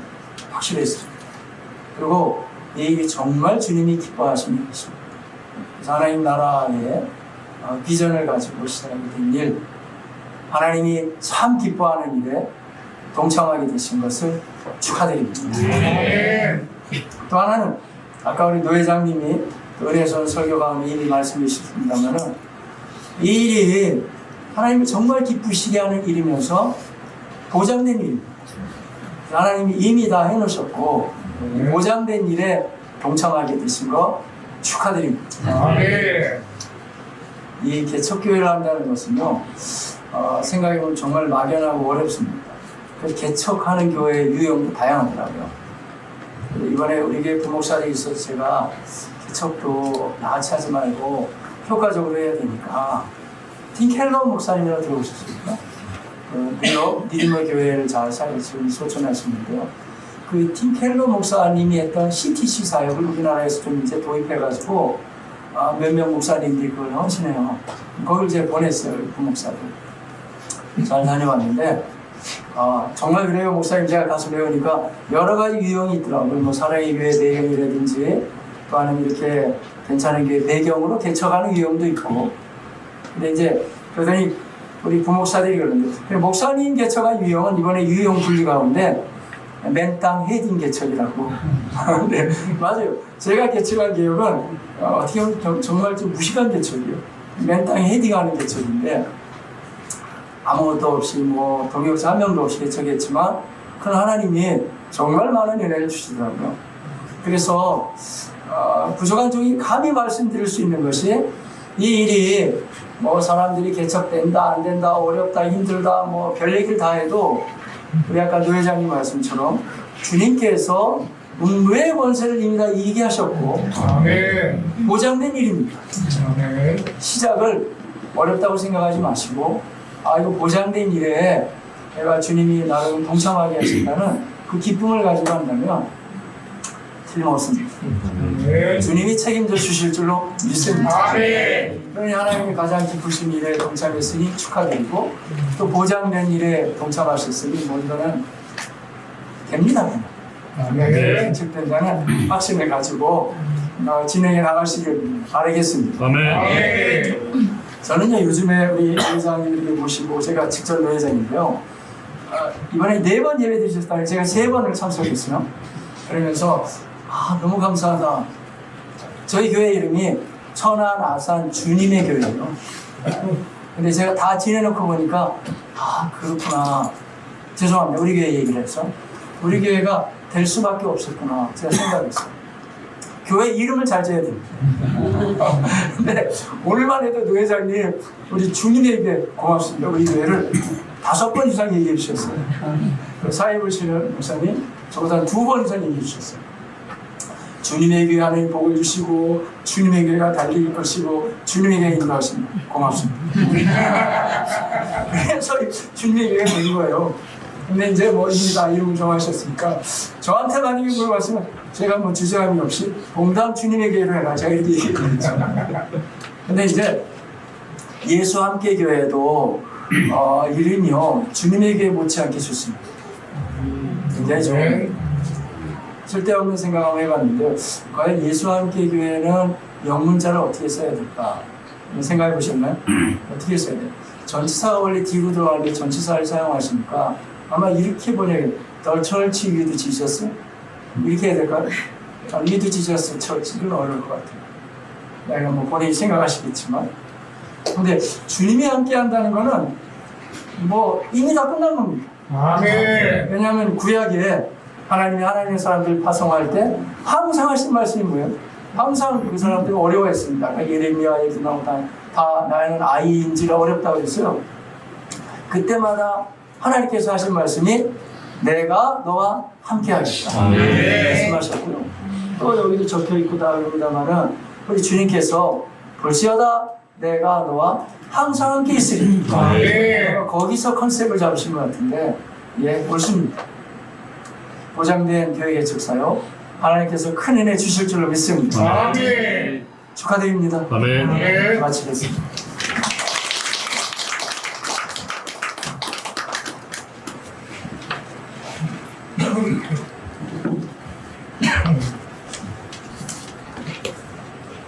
확실했습니다. 그리고 이 일이 정말 주님이 기뻐하시는 일이십니다. 그래서 하나님 나라의 비전을 가지고 시작하게 된 일, 하나님이 참 기뻐하는 일에 동참하게 되신 것을 축하드립니다. 또 하나는 아까 우리 노 회장님이 은혜선 설교 가운데 이미 말씀해 주셨습니다만은 이 일이 하나님이 정말 기쁘시게 하는 일이면서 보장된 일입니다. 하나님이 이미 다 해놓으셨고 보장된 일에 동참하게 되신 거 축하드립니다. 이 개척교회를 한다는 것은요, 생각해보면 정말 막연하고 어렵습니다. 그래서 개척하는 교회의 유형도 다양하더라고요. 이번에 우리 교회 부목사들이 있어서 제가 개척도 나같이 하지 말고 효과적으로 해야 되니까 팀 켈러 목사님이라고 들어보셨습니까? 뉴욕 리디머 교회를 잘 지금 소천하시는데요. 그 팀 켈러 목사님이 했던 CTC 사역을 우리나라에서 좀 이제 도입해가지고 몇몇 목사님들이 그걸 헌신해요. 거기를 이제 보냈어요, 부목사들. 잘 다녀왔는데 정말 그래요. 목사님 제가 가서 배우니까 여러 가지 유형이 있더라고요. 뭐 사랑의 교회 배경이라든지 또 아니면 이렇게 괜찮은 교회 배경으로 개척하는 유형도 있고 근데 이제 그러더니 우리 부목사들이 그러는데 목사님 개척한 유형은 이번에 유형 분리 가운데 맨땅 헤딩 개척이라고. 네, 맞아요. 제가 개척한 개혁은 어떻게 보면 정말 좀 무식한 개척이에요. 맨땅 헤딩하는 개척인데 아무것도 없이 뭐 동역자 한 명도 없이 개척했지만 그런 하나님이 정말 많은 은혜를 주시더라고요. 그래서 부족한 종이 감히 말씀드릴 수 있는 것이 이 일이 뭐 사람들이 개척된다 안 된다 어렵다 힘들다 뭐 별 얘기를 다 해도 우리 아까 노 회장님 말씀처럼 주님께서 운명의 권세를 이미 다 이기게 하셨고 아멘. 보장된 일입니다. 아멘. 시작을 어렵다고 생각하지 마시고 이거 보장된 일에 내가 주님이 나를 동참하게 하신다는 그 기쁨을 가지고 한다면 틀림없습니다. 주님이 책임져 주실 줄로 믿습니다. 그러니 하나님이 가장 기쁘신 일에 동참했으니 축하드리고 또 보장된 일에 동참하셨으니 뭔가는 됩니다. 개척된 자는 확신을 가지고 진행해 나가시길 바라겠습니다. 저는요 요즘에 우리 회장님들 모시고 제가 직접 노회장인데요 이번에 4번 예배 드리셨다면 제가 3번을 참석했어요. 그러면서 너무 감사하다. 저희 교회 이름이 천안 아산 주님의 교회예요. 근데 제가 다 지내놓고 보니까 그렇구나. 죄송합니다. 우리 교회 얘기를 해서 우리 교회가 될 수밖에 없었구나 제가 생각했어요. 교회 이름을 잘 지어야 됩니다. 근데 오늘만 해도 노 회장님 우리 주님에게 고맙습니다. 우리 교회를 5번 이상 얘기해 주셨어요. 사회부 실은 목사님 저보다 한 2번 이상 얘기해 주셨어요. 주님의 교회 하나님 복을 주시고 주님의 교회가 달릴 것이고 주님의 교회 인도하십니다. 고맙습니다. 그래서 주님의 교회가 된 거예요. 근데 이제 뭐 이미 다 이름을 정하셨으니까 저한테 만약에 물어봤으면 제가 뭐 주저함이 없이 봉담 주님의 교회로 해라 제가 이렇게 얘기했거든요. 근데 이제 예수 함께 교회도 이름이요 주님의 교회 못지않게 좋습니다. 굉장히 좋은 쓸데없는 생각 한번 해봤는데 과연 예수 함께 교회는 영문자를 어떻게 써야 될까 생각해 보셨나요? 어떻게 써야 돼요? 전치사가 원래 뒤로 들어가는데 전치사를 사용하시니까 아마 이렇게 번역해요. The church with Jesus 이렇게 해야 될까요? with Jesus church는 어려울 것 같아요. 내가 뭐 본인이 생각하시겠지만 근데 주님이 함께 한다는 거는 뭐 이미 다 끝난 겁니다. 아멘. 왜냐하면 구약에 하나님이 하나님의 사람들 파송할 때 항상 하신 말씀이 뭐예요? 항상 그 사람들이 어려워했습니다. 예레미야 얘기 나오고 다 나는 아이인지라 어렵다고 했어요. 그때마다 하나님께서 하신 말씀이 내가 너와 함께 하겠다 말씀하셨고요. 또 여기도 적혀있고 다 그럽니다마는 우리 주님께서 볼지어다 내가 너와 항상 함께 있으리. 거기서 컨셉을 잡으신 것 같은데 옳습니다. 보장된 교회 개척사요 하나님께서 큰 은혜 주실 줄로 믿습니다. 축하드립니다. 마치겠습니다.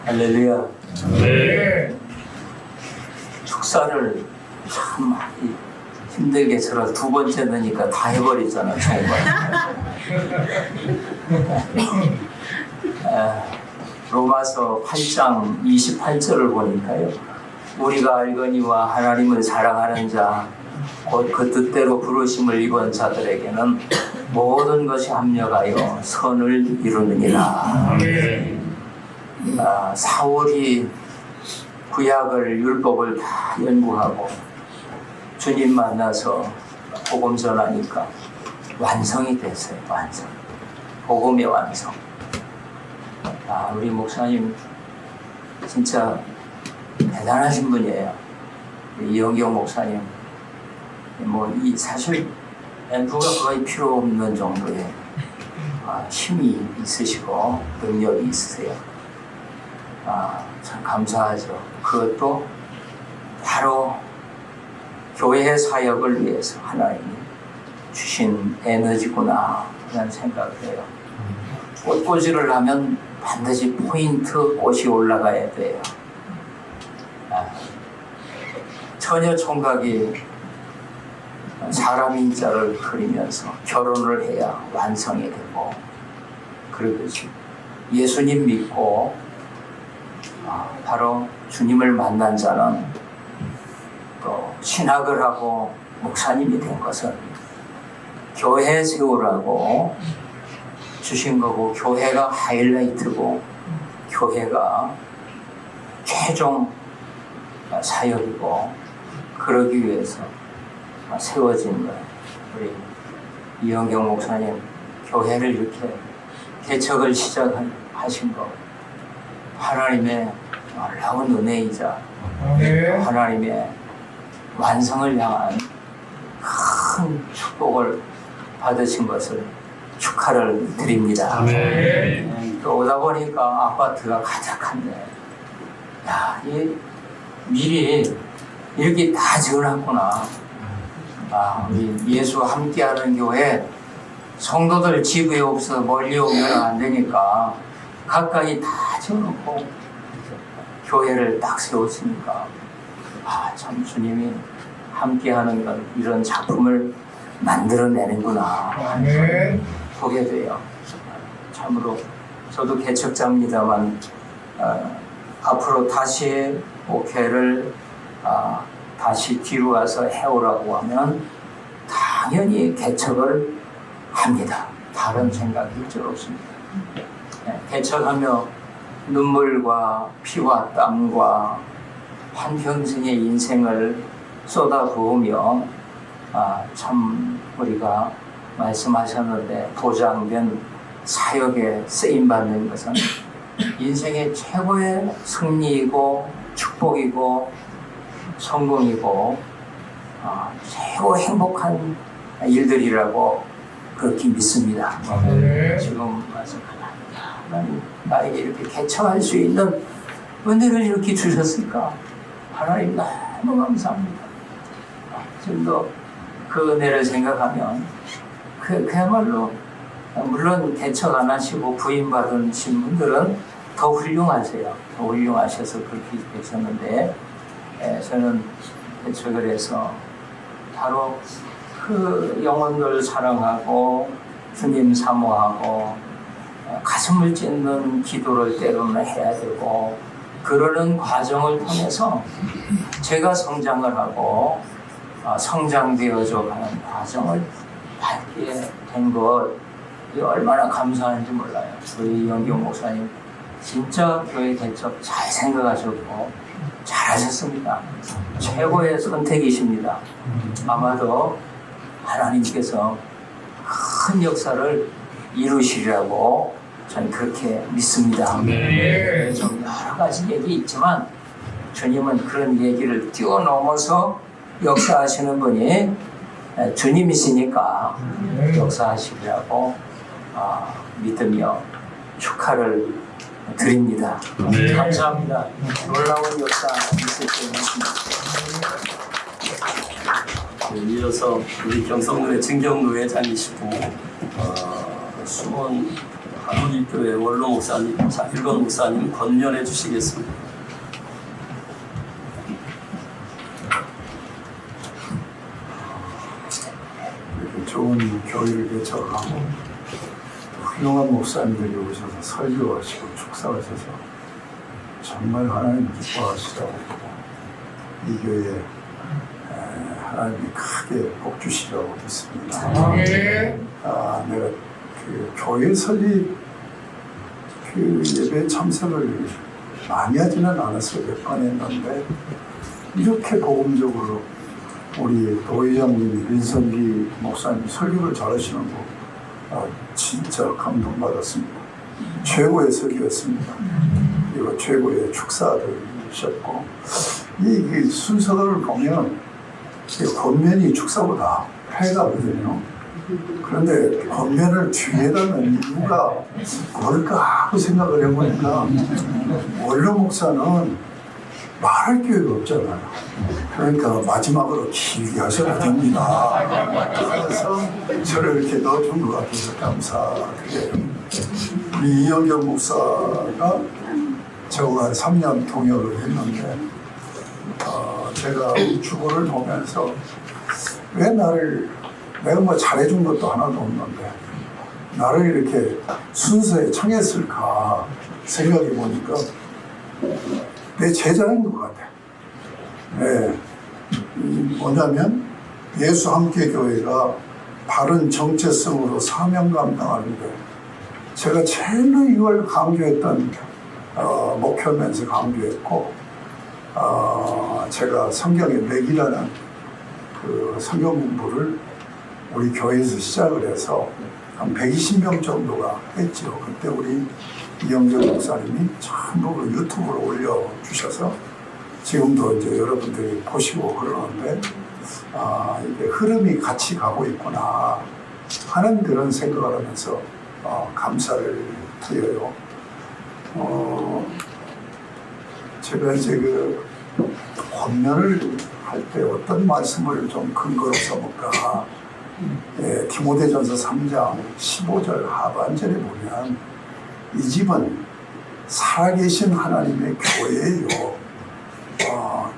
할렐루야. 축사를 참 힘들게 저를 2번째 넣으니까 다 해버리잖아 정말. 로마서 8장 28절을 보니까요. 우리가 알거니와 하나님을 사랑하는 자 곧 그 뜻대로 부르심을 입은 자들에게는 모든 것이 합력하여 선을 이루느니라. 사울이 구약을 율법을 다 연구하고 주님 만나서 복음 전하니까 완성이 됐어요. 완성. 복음의 완성. 우리 목사님 진짜 대단하신 분이에요. 이영경 목사님 사실 앰프가 거의 필요 없는 정도의 힘이 있으시고 능력이 있으세요. 참 감사하죠. 그것도 바로 교회의 사역을 위해서 하나님이 주신 에너지구나 라는 생각을 해요. 꽃꽂이를 하면 반드시 포인트 꽃이 올라가야 돼요. 처녀 총각이 사람 인자를 그리면서 결혼을 해야 완성이 되고, 그러듯이 예수님 믿고 바로 주님을 만난 자는 또 신학을 하고 목사님이 된 것은 교회 세우라고 주신 거고, 교회가 하이라이트고 교회가 최종 사역이고, 그러기 위해서 세워진 것. 우리 이영경 목사님 교회를 이렇게 개척을 시작하신 거, 하나님의 놀라운 은혜이자 하나님의 완성을 향한 큰 축복을 받으신 것을 축하를 드립니다. 또 오다 보니까 아파트가 가득한데, 야, 이 미리 이렇게 다 지어놨구나. 우리 예수 함께하는 교회 성도들 집에 없어 멀리 오면 안 되니까 가까이 다 지어놓고 교회를 딱 세웠으니까, 참 주님이 함께하는 건 이런 작품을 만들어내는구나 보게 돼요. 참으로 저도 개척자입니다만 앞으로 다시 목회를 다시 뒤로 가서 해오라고 하면 당연히 개척을 합니다. 다른 생각이 일절 없습니다. 개척하며 눈물과 피와 땀과 한평생의 인생을 쏟아부으며 참 우리가 말씀하셨는데 보장된 사역에 쓰임받는 것은 인생의 최고의 승리이고 축복이고 성공이고 최고 행복한 일들이라고 그렇게 믿습니다. 지금 와서 하나님 나에게 이렇게 개척할 수 있는 은혜를 이렇게 주셨을까? 하나님 너무 감사합니다. 지금도 그 은혜를 생각하면 그야말로, 물론 개척 안 하시고 부임받으신 분들은 더 훌륭하세요. 더 훌륭하셔서 그렇게 되셨는데, 저는 개척을 해서 바로 그 영혼들 사랑하고 주님 사모하고 가슴을 찢는 기도를 때로는 해야 되고, 그러는 과정을 통해서 제가 성장을 하고 성장되어져 가는 과정을 밟게 된 것, 얼마나 감사한지 몰라요. 우리 이영경 목사님 진짜 교회 개척 잘 생각하셨고 잘하셨습니다. 최고의 선택이십니다. 아마도 하나님께서 큰 역사를 이루시리라고 저는 그렇게 믿습니다. 좀 여러 가지 얘기 있지만 주님은 그런 얘기를 뛰어넘어서 역사하시는 분이 주님이시니까 역사하시리라고 믿으며 축하를 드립니다. 감사합니다. 놀라운 역사 있을 때 이어서 우리 경성교회 증경노 회장이시고 수원 한우리교회 원로 목사님 일건 목사님 권면해 주시겠습니다. 좋은 교회를 개척하고 훌륭한 목사님들이 오셔서 설교하시고 축사하셔서 정말 하나님 기뻐하시라고 이 교회에 하나님이 크게 복 주시라고 믿습니다. 내가 그 교회 설립 그 예배 참석을 많이 하지는 않았어요. 몇 번 했는데 이렇게 복음적으로 우리 도회장님이 민성기 목사님 설교를 잘하시는 거 진짜 감동받았습니다. 최고의 설교였습니다. 그리고 최고의 축사들이셨고 이 순서를 보면 권면이 축사보다 해가거든요. 그런데 권면을 뒤에다 넣은 이유가 뭘까 하고 생각을 해보니까 원로 목사는 말할 기회가 없잖아요. 그러니까 마지막으로 길게 하셔도 됩니다. 그래서 저를 이렇게 넣어준 것 같아서 감사드려요. 우리 이영경 목사가 저와 한 3년 동역을 했는데 제가 주보를 보면서 왜 내가 뭐 잘해준 것도 하나도 없는데 나를 이렇게 순서에 청했을까 생각해 보니까 내 제자인 것 같아. 네. 뭐냐면 예수 함께 교회가 바른 정체성으로 사명 감당하는데 제가 제일로 이걸 강조했던 목표면서 강조했고 제가 성경의 맥이라는 그 성경 공부를 우리 교회에서 시작을 해서 한 120명 정도가 했죠. 그때 우리 이영정 목사님이 전부 그 유튜브로 올려주셔서 지금도 이제 여러분들이 보시고 그러는데 이게 흐름이 같이 가고 있구나 하는 그런 생각을 하면서 감사를 드려요. 제가 이제 그 권면을 할 때 어떤 말씀을 좀 근거로 써볼까. 디모데전서 3장 15절 하반절에 보면 이 집은 살아계신 하나님의 교회예요.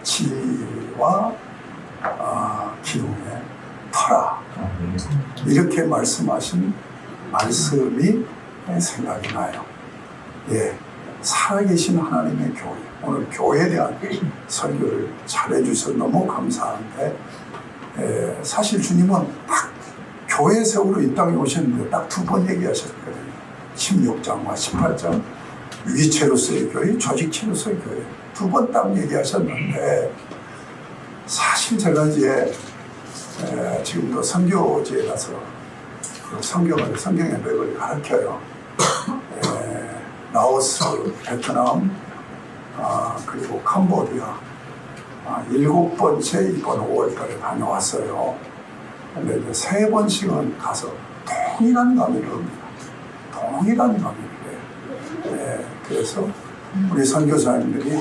진리와 기름에 터라. 이렇게 말씀하신 말씀이 생각이 나요. 살아계신 하나님의 교회. 오늘 교회에 대한 설교를 잘해주셔서 너무 감사한데 사실 주님은 딱 교회 세우러 이 땅에 오셨는데 딱 2번 얘기하셨거든요. 16장과 18장 위기체로서의 교회, 조직체로서의 교회 2번 딱 얘기하셨는데 사실 제가 이제 지금도 선교지에 가서 그 성경의 맥을 가르쳐요. 라오스, 베트남, 그리고 캄보디아 7번째 이번 5월달에 다녀왔어요. 근데 이제 3번씩은 가서 동일한 강의를 합니다. 동일한 강의를 해요. 그래서 우리 선교사님들이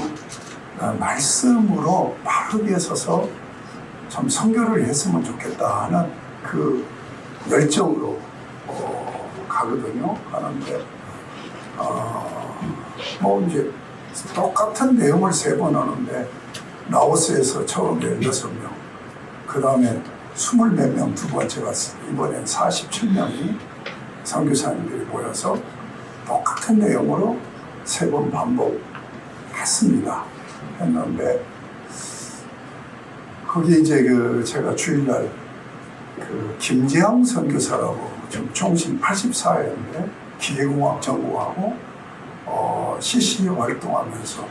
말씀으로 바르게 서서 참 선교를 했으면 좋겠다 하는 그 열정으로 가거든요. 가는데 뭐 이제 똑같은 내용을 3번 하는데 라오스에서 처음에 16명, 그 다음에 20몇 명 두 번째 갔어요. 이번엔 47명이 선교사님들이 모여서 똑같은 내용으로 3번 반복했습니다. 했는데 거기 이제 제가 주일날 김재영 선교사라고 지금 총신 84회인데 기계공학 전공하고 CC 활동하면서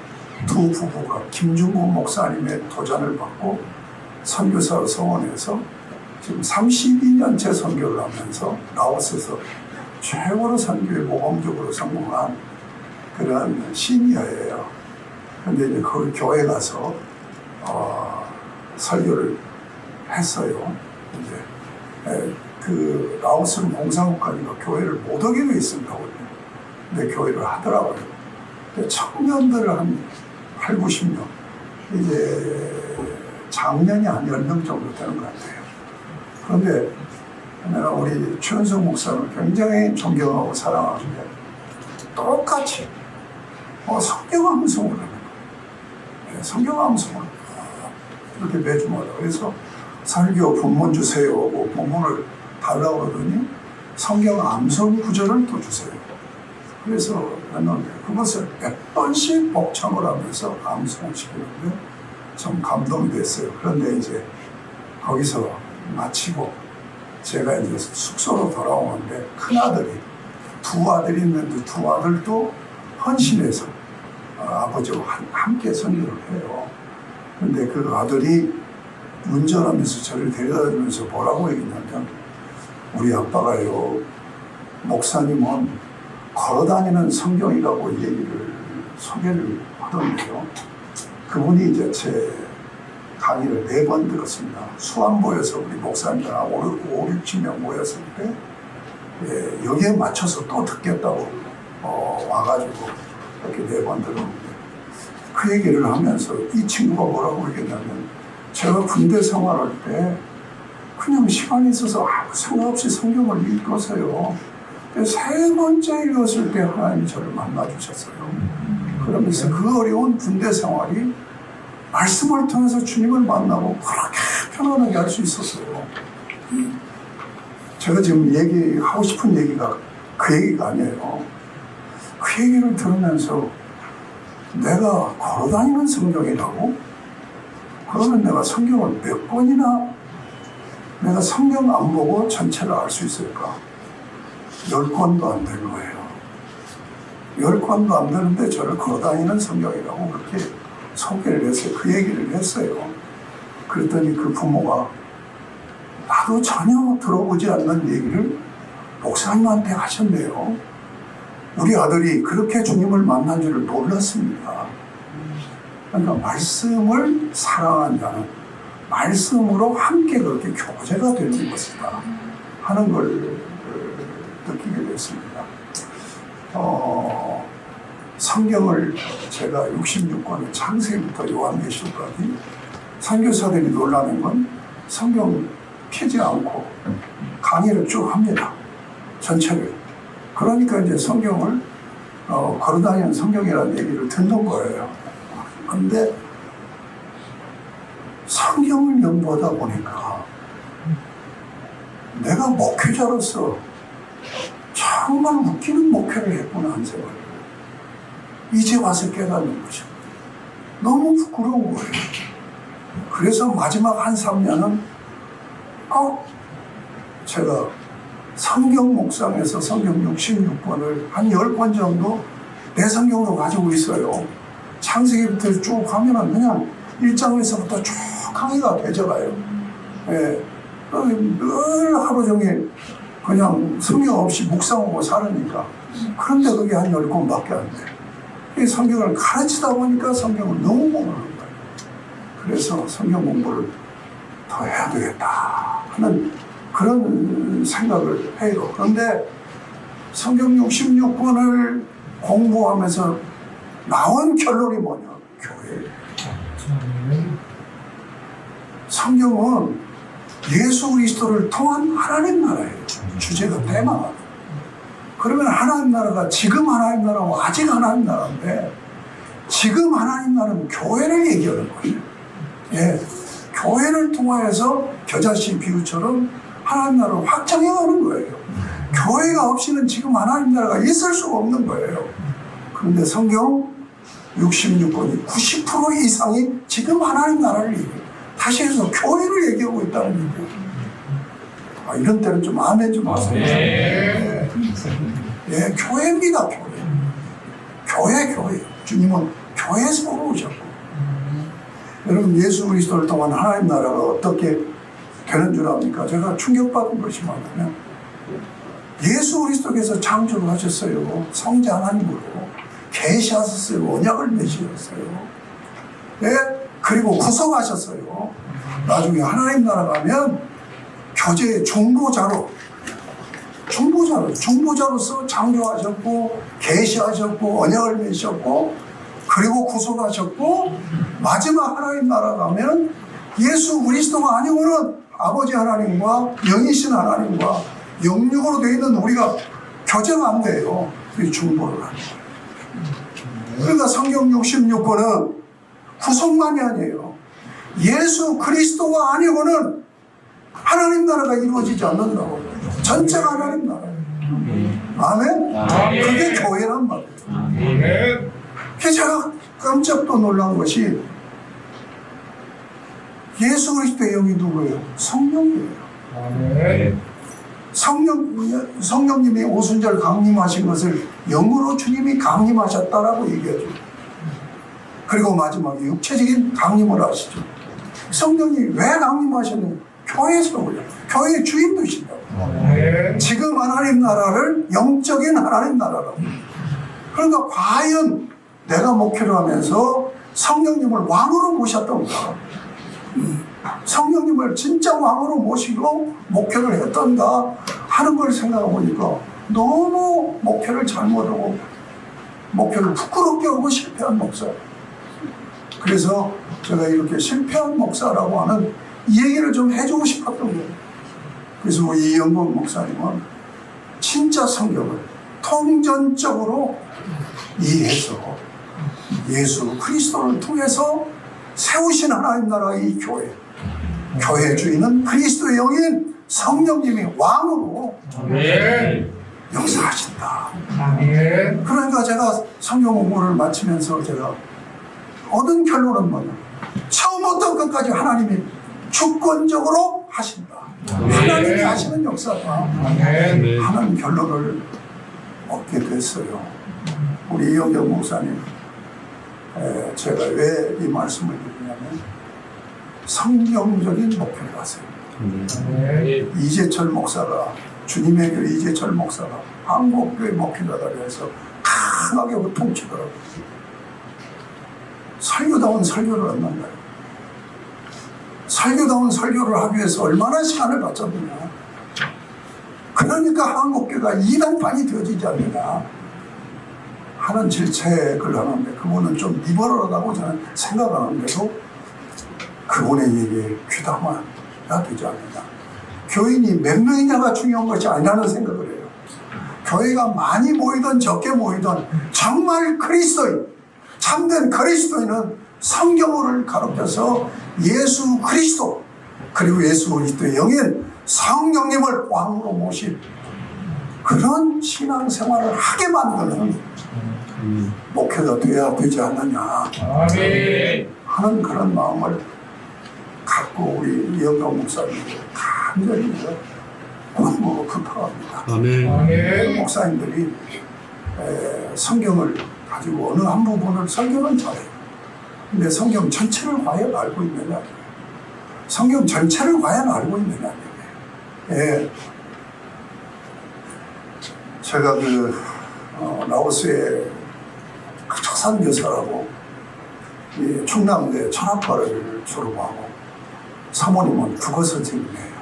두 부부가 김중국 목사님의 도전을 받고 선교사로 서원해서 지금 32년째 선교를 하면서 라오스에서 최고로 선교에 모범적으로 성공한 그런 시니어예요. 근데 이제 그 교회 가서 설교를 했어요. 이제 그 라오스는 공산국가니까 교회를 못 오게 돼 있습니다. 근데 교회를 하더라고요. 근데 청년들을 한 8, 90명, 이제 작년이 한 10명 정도 되는 것 같아요. 그런데 내가 우리 최은성 목사를 굉장히 존경하고 사랑하는데 똑같이 성경 암송을 하는 거예요. 성경 암송을 이렇게 매주마다. 그래서 설교 본문 주세요 하고 본문을 달라고 그러더니 성경 암송 구절을 또 주세요. 그래서 나는 그것을 100번씩 복唱을 하면서 암송을 시키는데 좀 감동이 됐어요. 그런데 이제 거기서 마치고 제가 이제 숙소로 돌아오는데 큰아들이, 2아들이 있는데 2아들도 헌신해서 아버지와 함께 선교를 해요. 근데 그 아들이 운전하면서 저를 데려다주면서 뭐라고 얘기했냐면 우리 아빠가요, 목사님은 걸어다니는 성경이라고 소개를 하던데요. 그분이 이제 제 강의를 4번 들었습니다. 수안보에서 우리 목사님들 5, 60명 모였을 때 여기에 맞춰서 또 듣겠다고 와가지고 이렇게 4번 들었는데 그 얘기를 하면서 이 친구가 뭐라고 얘기했냐면 제가 군대 생활할 때 그냥 시간이 있어서 아무 생각 없이 성경을 읽었어요. 3번째 읽었을 때 하나님이 저를 만나주셨어요. 그러면서 그 어려운 군대 생활이 말씀을 통해서 주님을 만나고 그렇게 편안하게 할 수 있었어요. 제가 지금 얘기하고 싶은 얘기가 그 얘기가 아니에요. 그 얘기를 들으면서 내가 걸어다니는 성경이라고? 그러면 내가 성경을 몇 번이나 내가 성경 안 보고 전체를 알 수 있을까? 10권도 안 될 거예요. 10권도 안 되는데 저를 걸어다니는 성경이라고 그렇게 소개를 했어요. 그 얘기를 했어요. 그랬더니 그 부모가 나도 전혀 들어보지 않는 얘기를 목사님한테 하셨네요. 우리 아들이 그렇게 주님을 만난 줄을 몰랐습니다. 그러니까 말씀을 사랑한 자는 말씀으로 함께 그렇게 교제가 되는 것이다 하는 걸 느끼게 됐습니다. 성경을 제가 66권의 창세기부터 요한계시록까지 선교사들이 놀라는 건 성경 피지 않고 강의를 쭉 합니다. 전체를. 그러니까 이제 성경을 걸어다니는 성경이라는 얘기를 듣는 거예요. 그런데 성경을 연구하다 보니까 내가 목회자로서 정말 웃기는 목회를 했구나 한 생각을 이제 와서 깨닫는 거죠. 너무 부끄러운 거예요. 그래서 마지막 한 3년은 제가 성경 묵상에서 성경 66권을 한 10권 정도 내 성경으로 가지고 있어요. 창세기부터 쭉 하면은 그냥 1장에서부터 쭉 강의가 되져가요. 예. 늘 하루 종일 그냥 성경 없이 묵상하고 살으니까. 그런데 그게 한 10권밖에 안 돼. 이 성경을 가르치다 보니까 성경을 너무 모르는 거예요. 그래서 성경 공부를 더 해야 되겠다 하는 그런 생각을 해요. 그런데 성경 66권을 공부하면서 나온 결론이 뭐냐? 교회. 성경은 예수 그리스도를 통한 하나님 나라예요. 주제가 테마가. 그러면 하나님 나라가 지금 하나님 나라고 아직 하나님 나라인데 지금 하나님 나라는 교회를 얘기하는 거예요. 예. 교회를 통하여서 겨자씨 비유처럼 하나님 나라를 확장해가는 거예요. 교회가 없이는 지금 하나님 나라가 있을 수가 없는 거예요. 그런데 성경 66권이 90% 이상이 지금 하나님 나라를 얘기해요. 다시 해서 교회를 얘기하고 있다는 얘기예요. 이런 때는 좀 아멘 좀 하세요. 예, 교회입니다, 교회. 교회. 주님은 교회에서 오셨고. 여러분, 예수 그리스도를 통한 하나님 나라가 어떻게 되는 줄 압니까? 제가 충격받은 것이 뭐냐면 예수 그리스도께서 창조를 하셨어요. 성자 하나님으로 계시하셨어요. 언약을 맺으셨어요. 네? 그리고 구성하셨어요. 나중에 하나님 나라 가면 교제의 중보자로서 창조하셨고 계시하셨고 언약을 맺으셨고 그리고 구속하셨고 마지막 하나님 나라 가면 예수 그리스도가 아니고는 아버지 하나님과 영이신 하나님과 영육으로 되어 있는 우리가 교제가 안 돼요. 이 중보를 하는 거예요. 그러니까 성경 66권은 구속만이 아니에요. 예수 그리스도가 아니고는 하나님 나라가 이루어지지 않는다고. 전체가 하나님 나라예요. 아멘? 그게 교회란 말이에요. 그래서 제가 깜짝 또 놀란 것이 예수 그리스도의 영이 누구예요? 성령이에요. 성령님이 오순절 강림하신 것을 영으로 주님이 강림하셨다라고 얘기하죠. 그리고 마지막에 육체적인 강림을 하시죠. 성령이 왜 강림하셨느냐? 교회에서 오죠. 교회의 주인 되신다고. 지금 하나님 나라를 영적인 하나님 나라라고. 그러니까 과연 내가 목회를 하면서 성령님을 왕으로 모셨던가? 성령님을 진짜 왕으로 모시고 목회를 했던가 하는 걸 생각해 보니까 너무 목회를 잘못하고 목회를 부끄럽게 하고 실패한 목사. 그래서 제가 이렇게 실패한 목사라고 하는 이 얘기를 좀 해주고 싶었던 거예요. 그래서 이영범 목사님은 진짜 성경을 통전적으로 이해해서 예수 그리스도를 통해서 세우신 하나님 나라의 이 교회, 교회 주인은 그리스도의 영인 성령님이 왕으로 역사하신다. 그러니까 제가 성경 공부를 마치면서 제가 얻은 결론은 뭐냐, 처음부터 끝까지 하나님이 주권적으로 하신다. 하나님이 하시는 역사다 하는 결론을 얻게 됐어요. 우리 이영경 목사님, 제가 왜 이 말씀을 드리냐면 성경적인 목표를 가세요. 이재철 목사가, 주님의 교회 이재철 목사가 한국교회 목회자라고 해서 강하게 통치더라고요. 설교다운 설교를 한단다. 설교다운 설교를 하기 위해서 얼마나 시간을 바쳤느냐. 그러니까 한국교회가 이단판이 되어지지 않느냐 하는 질책을 하는데, 그분은 좀 리버럴하다고 저는 생각하는데도 그분의 얘기에 귀담아야 되지 않느냐. 교인이 몇 명이냐가 중요한 것이 아니라는 생각을 해요. 교회가 많이 모이든 적게 모이든 정말 그리스도인, 참된 그리스도인은 성경을 가르쳐서 예수 그리스도, 그리고 예수 그리스도의 영인 성령님을 왕으로 모신 그런 신앙생활을 하게 만드는 목회가 되어야 되지 않느냐 하는 그런 마음을 갖고 우리 이영경 목사님께 간절히 권고로 부탁합니다. 목사님들이 성경을 가지고 어느 한 부분을 설교는 잘해요. 근데 성경 전체를 과연 알고 있느냐? 성경 전체를 과연 알고 있느냐? 제가 라오스의 초산교사라고 충남대 철학과를 졸업하고 사모님은 국어 선생님이에요.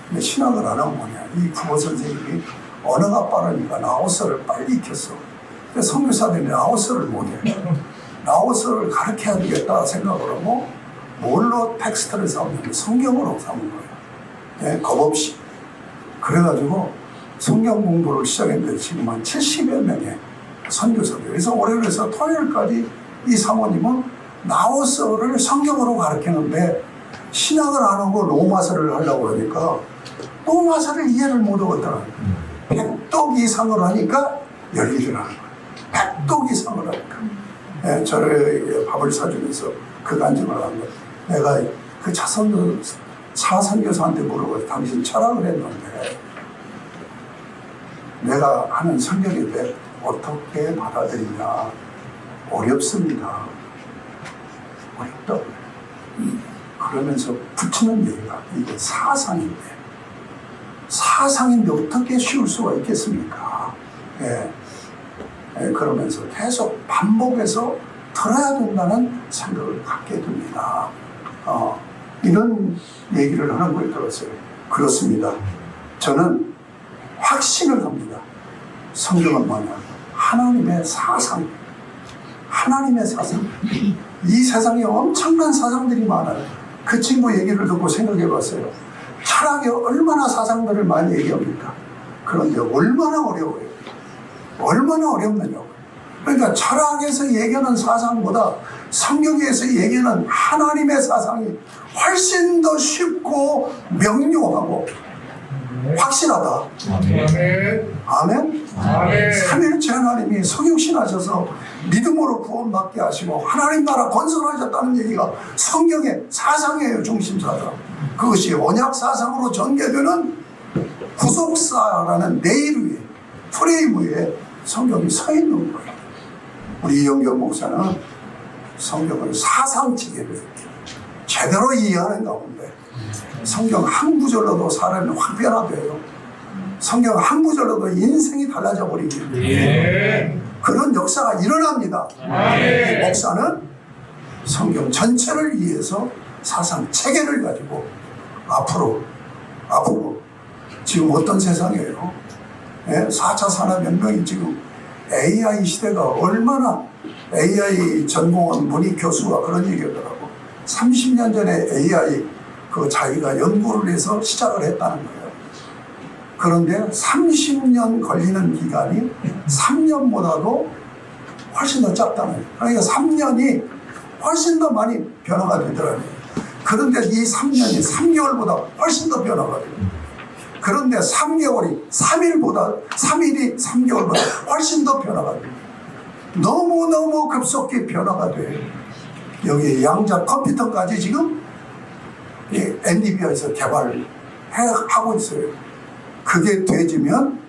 근데 신학을 안 하면 뭐냐, 이 국어 선생님이 언어가 빠르니까 라오스를 빨리 익혔어. 근데 선교사들이 라오스를 못해. 라오스를 가르쳐야 되겠다 생각을 하고 뭘로 텍스트를 삼는, 성경으로 삼는 거예요. 겁없이. 그래가지고 성경 공부를 시작했는데 지금 한 70여 명의 선교사들. 그래서 월요일에서 토요일까지 이 사모님은 라오스를 성경으로 가르치는데 신학을 안 하고 로마서를 하려고 하니까 로마서를 이해를 못 하거든. 100독 이상을 하니까 열리더라는 거예요. 100독 이상을 하니까. 저를 밥을 사주면서 그 간증을 한 거예요. 내가 그 차선교사한테 물어봐서 당신 철학을 했는데 내가 하는 성경에 대해 어떻게 받아들이냐. 어렵습니다. 어렵다고. 그러면서 붙이는 얘기가 이게 사상인데 어떻게 쉬울 수가 있겠습니까? 그러면서 계속 반복해서 들어야 된다는 생각을 갖게 됩니다. 이런 얘기를 하는 걸 들었어요. 그렇습니다. 저는 확신을 합니다. 성경은 뭐냐? 하나님의 사상. 하나님의 사상. 이 세상에 엄청난 사상들이 많아요. 그 친구 얘기를 듣고 생각해 봤어요. 철학에 얼마나 사상들을 많이 얘기합니까? 그런데 얼마나 어려워요. 얼마나 어렵느냐고. 그러니까 철학에서 얘기하는 사상보다 성경에서 얘기하는 하나님의 사상이 훨씬 더 쉽고 명료하고 확실하다. 아멘. 삼일체 하나님이 성육신하셔서 믿음으로 구원받게 하시고 하나님 나라 건설하셨다는 얘기가 성경의 사상이에요. 중심 사상. 그것이 언약 사상으로 전개되는 구속사라는 내일 위에, 프레임 위에 성경이 서 있는 거예요. 우리 이영경 목사는 성경을 사상체계를 제대로 이해하는 가운데 성경 한 구절로도 사람이 확 변화돼요. 성경 한 구절로도 인생이 달라져 버리기 그런 역사가 일어납니다. 목사는 성경 전체를 이해해서 사상 체계를 가지고 앞으로 지금 어떤 세상이에요? 4차 산업혁명이 지금 AI 시대가 얼마나, AI 전공한 문희 교수가 그런 얘기하더라고. 30년 전에 AI 자기가 연구를 해서 시작을 했다는 거예요. 그런데 30년 걸리는 기간이 3년보다도 훨씬 더 짧다는 거예요. 그러니까 3년이 훨씬 더 많이 변화가 되더라고요. 그런데 이 3년이 3개월보다 훨씬 더 변화가 돼요. 그런데 3개월이 3일이 3개월보다 훨씬 더 변화가 돼요. 너무너무 급속히 변화가 돼요. 여기 양자 컴퓨터까지 지금 이 엔비디아에서 개발을 하고 있어요. 그게 되지면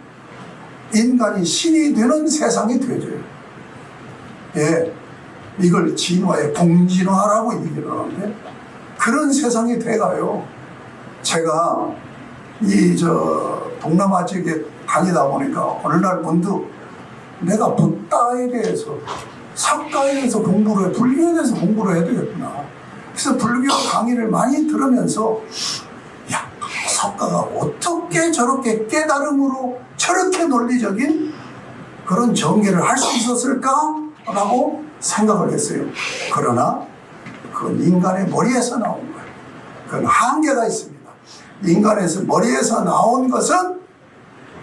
인간이 신이 되는 세상이 되져요. 예, 이걸 진화의 공진화라고 얘기를 하는데 그런 세상이 돼가요. 제가 동남아 지역에 다니다 보니까 어느 날 문득 내가 붓다에 대해서 석가에 대해서 공부를 해, 불교에 대해서 공부를 해야 되겠구나. 그래서 불교 강의를 많이 들으면서 야, 석가가 어떻게 저렇게 깨달음으로 저렇게 논리적인 그런 전개를 할 수 있었을까라고 생각을 했어요. 그러나 그건 인간의 머리에서 나온 거예요. 그건 한계가 있습니다. 인간에서 머리에서 나온 것은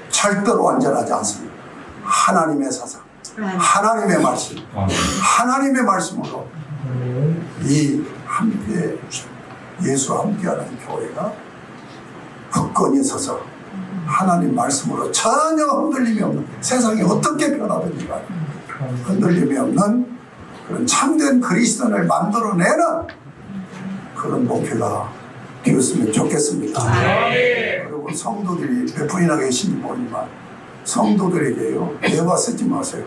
절대로 완전하지 않습니다. 하나님의 사상, 하나님의 말씀, 하나님의 말씀으로 이 함께 예수와 함께하는 교회가 굳건히 서서 하나님 말씀으로 전혀 흔들림이 없는, 세상이 어떻게 변하든지 간에 흔들림이 없는 그런 참된 그리스도인을 만들어내는 그런 목표가 되었으면 좋겠습니다. 그리고 성도들이 몇 분이나 계신지 모르지만 성도들에게요, 예화 쓰지 마세요.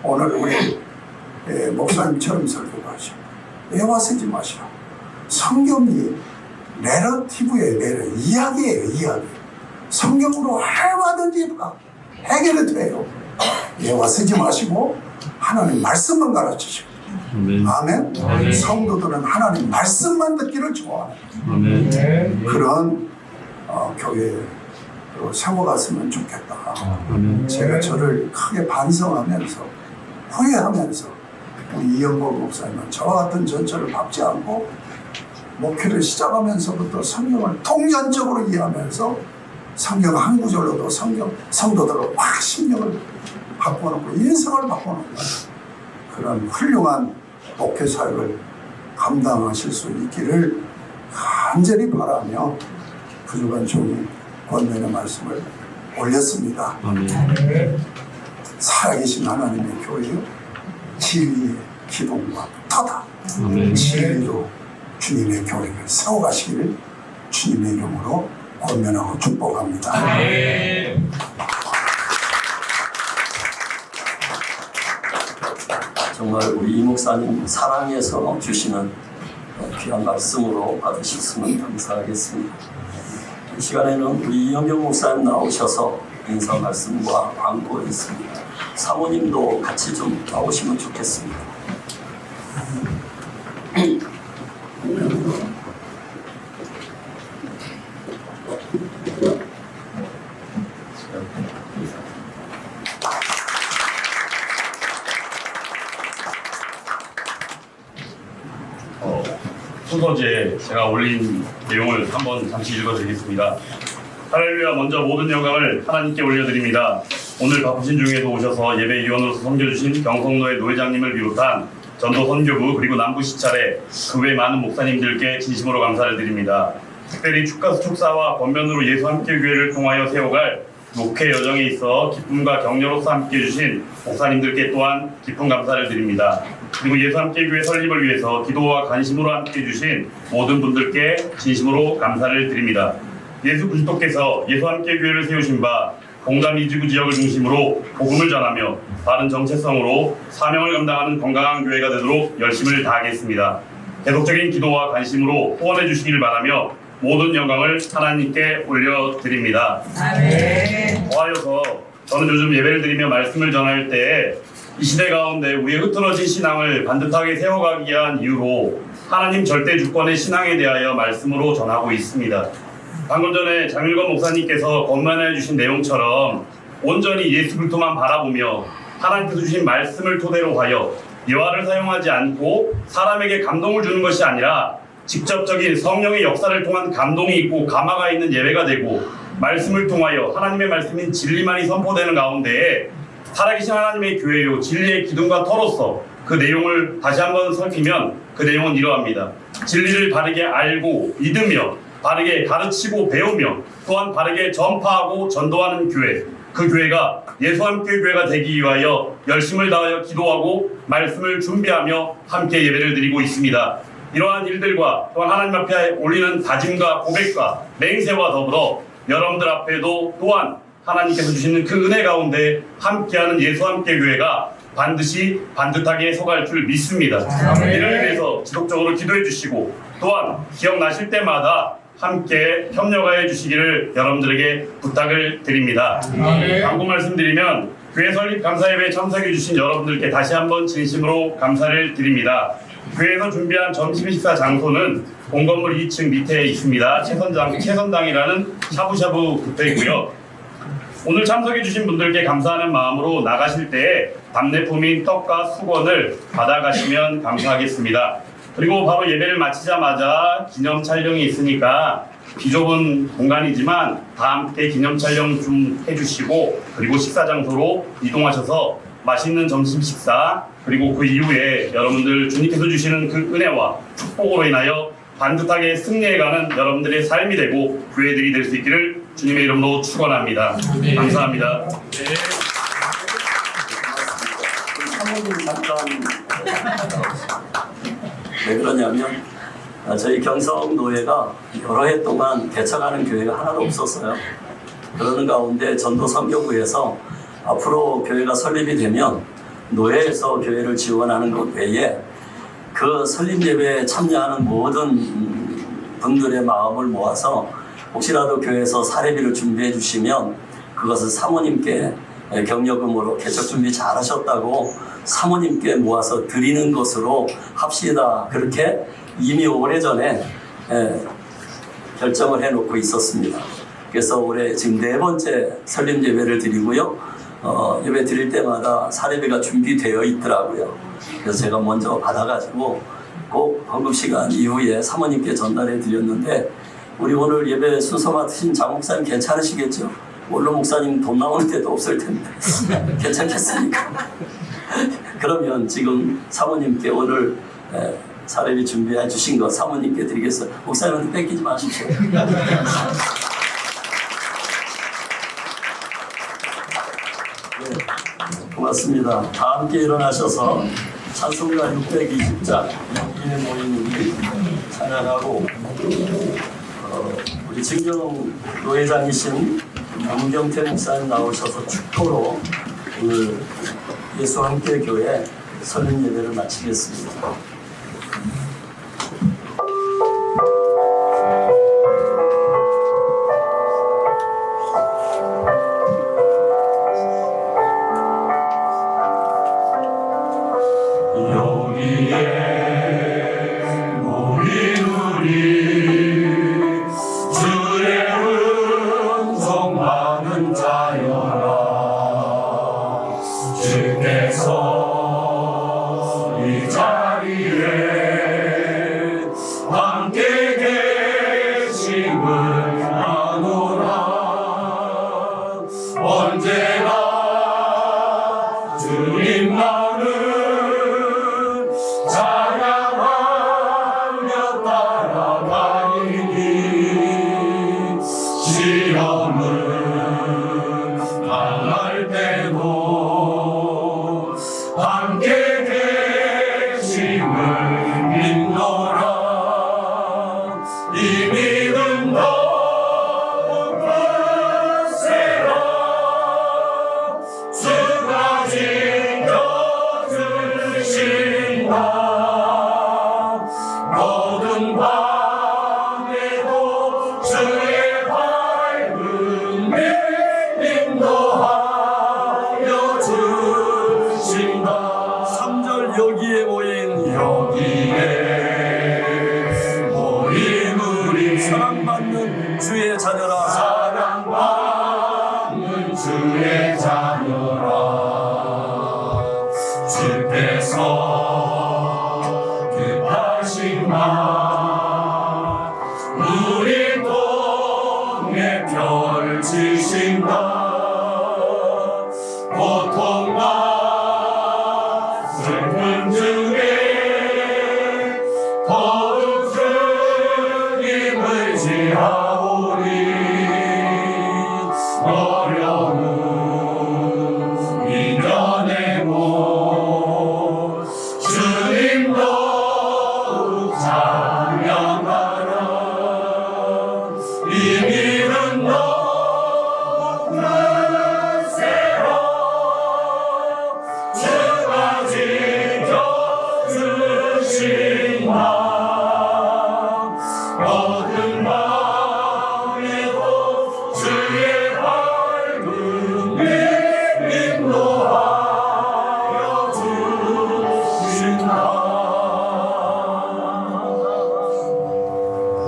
오늘 우리 목사님처럼 설교하시고 예화 쓰지 마시라. 성경이 내러티브예요. 이야기예요. 이야기. 성경으로 얼마든지 해결이 돼요. 예화 쓰지 마시고 하나님 말씀만 가르치시고. 아멘. 아멘. 성도들은 하나님 말씀만 듣기를 좋아해요. 아멘. 그런 교회로 세워갔으면 좋겠다. 아멘. 제가 저를 크게 반성하면서 후회하면서 우리 이영복 목사님은 저와 같은 전철을 밟지 않고 목회를 시작하면서부터 성경을 통전적으로 이해하면서 성경 한 구절로도 성도들로 막 심령을 바꿔놓고 인생을 바꿔놓는 그런 훌륭한 목회 사역을 감당하실 수 있기를 간절히 바라며 부족한 종이 권면의 말씀을 올렸습니다. 살아계신 하나님의 교회요, 진리의 기둥과 터다. 진리로 주님의 교회를 세워가시기를 주님의 이름으로 권면하고 축복합니다. 정말 우리 이 목사님 사랑해서 주시는 귀한 말씀으로 받으셨으면 감사하겠습니다. 이 시간에는 우리 이영경 목사님 나오셔서 인사 말씀과 광고 있습니다. 사모님도 같이 좀 나오시면 좋겠습니다. 순서제 제가 올린 내용을 한번 잠시 읽어드리겠습니다. 할렐루야. 먼저 모든 영광을 하나님께 올려드립니다. 오늘 바쁘신 중에도 오셔서 예배위원으로서 섬겨주신 경성노회 노회장님을 비롯한 전도 선교부 그리고 남부 시찰에 그 외 많은 목사님들께 진심으로 감사를 드립니다. 특별히 축사와 권면으로 예수 함께 교회를 통하여 세워갈 목회 여정에 있어 기쁨과 격려로서 함께 해주신 목사님들께 또한 깊은 감사를 드립니다. 그리고 예수 함께 교회 설립을 위해서 기도와 관심으로 함께 해주신 모든 분들께 진심으로 감사를 드립니다. 예수 그리스도께서 예수 함께 교회를 세우신 바 공감 이지구 지역을 중심으로 복음을 전하며 바른 정체성으로 사명을 감당하는 건강한 교회가 되도록 열심을 다하겠습니다. 계속적인 기도와 관심으로 후원해 주시기를 바라며 모든 영광을 하나님께 올려드립니다. 더하여서 저는 요즘 예배를 드리며 말씀을 전할 때에 이 시대 가운데 우리의 흐트러진 신앙을 반듯하게 세워가기 위한 이유로 하나님 절대 주권의 신앙에 대하여 말씀으로 전하고 있습니다. 방금 전에 장일권 목사님께서 권면해 주신 내용처럼 온전히 예수 그리스도만 바라보며 하나님께서 주신 말씀을 토대로 하여 예화를 사용하지 않고 사람에게 감동을 주는 것이 아니라 직접적인 성령의 역사를 통한 감동이 있고 감화가 있는 예배가 되고 말씀을 통하여 하나님의 말씀인 진리만이 선포되는 가운데에 살아계신 하나님의 교회요 진리의 기둥과 터로서 그 내용을 다시 한번 살피면 그 내용은 이러합니다. 진리를 바르게 알고 믿으며 바르게 가르치고 배우며 또한 바르게 전파하고 전도하는 교회, 그 교회가 예수 함께 교회가 되기 위하여 열심을 다하여 기도하고 말씀을 준비하며 함께 예배를 드리고 있습니다. 이러한 일들과 또한 하나님 앞에 올리는 다짐과 고백과 맹세와 더불어 여러분들 앞에도 또한 하나님께서 주시는 그 은혜 가운데 함께하는 예수 함께 교회가 반드시 반듯하게 서갈 줄 믿습니다. 이를 위해서 지속적으로 기도해 주시고 또한 기억나실 때마다 함께 협력하여 주시기를 여러분들에게 부탁을 드립니다. 광고 말씀드리면 교회 설립 감사예배에 참석해 주신 여러분들께 다시 한번 진심으로 감사를 드립니다. 교회에서 준비한 점심 식사 장소는 본건물 2층 밑에 있습니다. 채선당이라는 샤브샤브 뷔페이고요. 오늘 참석해 주신 분들께 감사하는 마음으로 나가실 때에 답례품인 떡과 수건을 받아가시면 감사하겠습니다. 그리고 바로 예배를 마치자마자 기념 촬영이 있으니까 비좁은 공간이지만 다 함께 기념 촬영 좀 해주시고 그리고 식사 장소로 이동하셔서 맛있는 점심 식사 그리고 그 이후에 여러분들 주님께서 주시는 그 은혜와 축복으로 인하여 반듯하게 승리해가는 여러분들의 삶이 되고 교회들이 될 수 있기를 주님의 이름으로 축원합니다. 감사합니다. 사모님 잠깐 왜 그러냐면 저희 경성노회가 여러 해 동안 개척하는 교회가 하나도 없었어요. 그러는 가운데 전도선교부에서 앞으로 교회가 설립이 되면 노회에서 교회를 지원하는 것 외에 그 설립 예배에 참여하는 모든 분들의 마음을 모아서 혹시라도 교회에서 사례비를 준비해 주시면 그것을 사모님께 격려금으로 개척 준비 잘 하셨다고 사모님께 모아서 드리는 것으로 합시다. 그렇게 이미 오래전에 결정을 해놓고 있었습니다. 그래서 올해 지금 4번째 설립 예배를 드리고요. 예배 드릴 때마다 사례비가 준비되어 있더라고요. 그래서 제가 먼저 받아가지고 꼭 헌금 시간 이후에 사모님께 전달해 드렸는데 우리 오늘 예배 순서 맡으신 장 목사님 괜찮으시겠죠? 원로 목사님 돈 나오는 데도 없을 텐데 괜찮겠습니까? 그러면 지금 사모님께 오늘 사례비 준비해 주신 거 사모님께 드리겠어요. 목사님한테 뺏기지 마십시오. 고맙습니다. 다 함께 일어나셔서 찬송가 620장 여기에 모인 우리 찬양하고 우리 진경 노회장이신 남경태 목사님 나오셔서 축도로 오늘 예수 함께 교회 설립 예배를 마치겠습니다. 사랑받는 주의 자녀라. 사랑받는 주의 자녀라. 주께서 뜻하신 마 우리 통해 펼치신다. 고통과 슬픔 중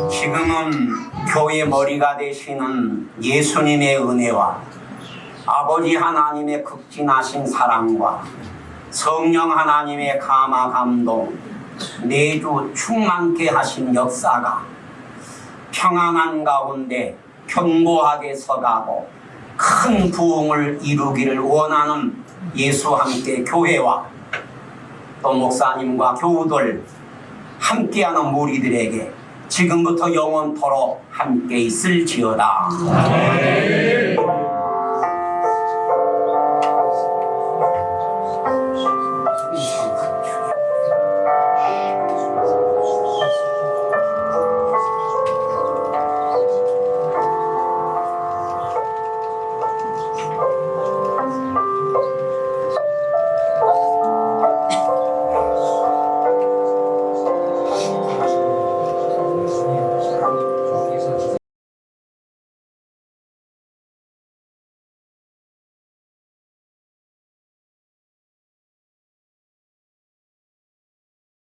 지금은 교회 머리가 되시는 예수님의 은혜와 아버지 하나님의 극진하신 사랑과 성령 하나님의 감화 감동, 내주 충만케 하신 역사가 평안한 가운데 견고하게 서가고 큰 부흥을 이루기를 원하는 예수 함께 교회와 또 목사님과 교우들 함께하는 무리들에게 지금부터 영원토록 함께 있을지어다.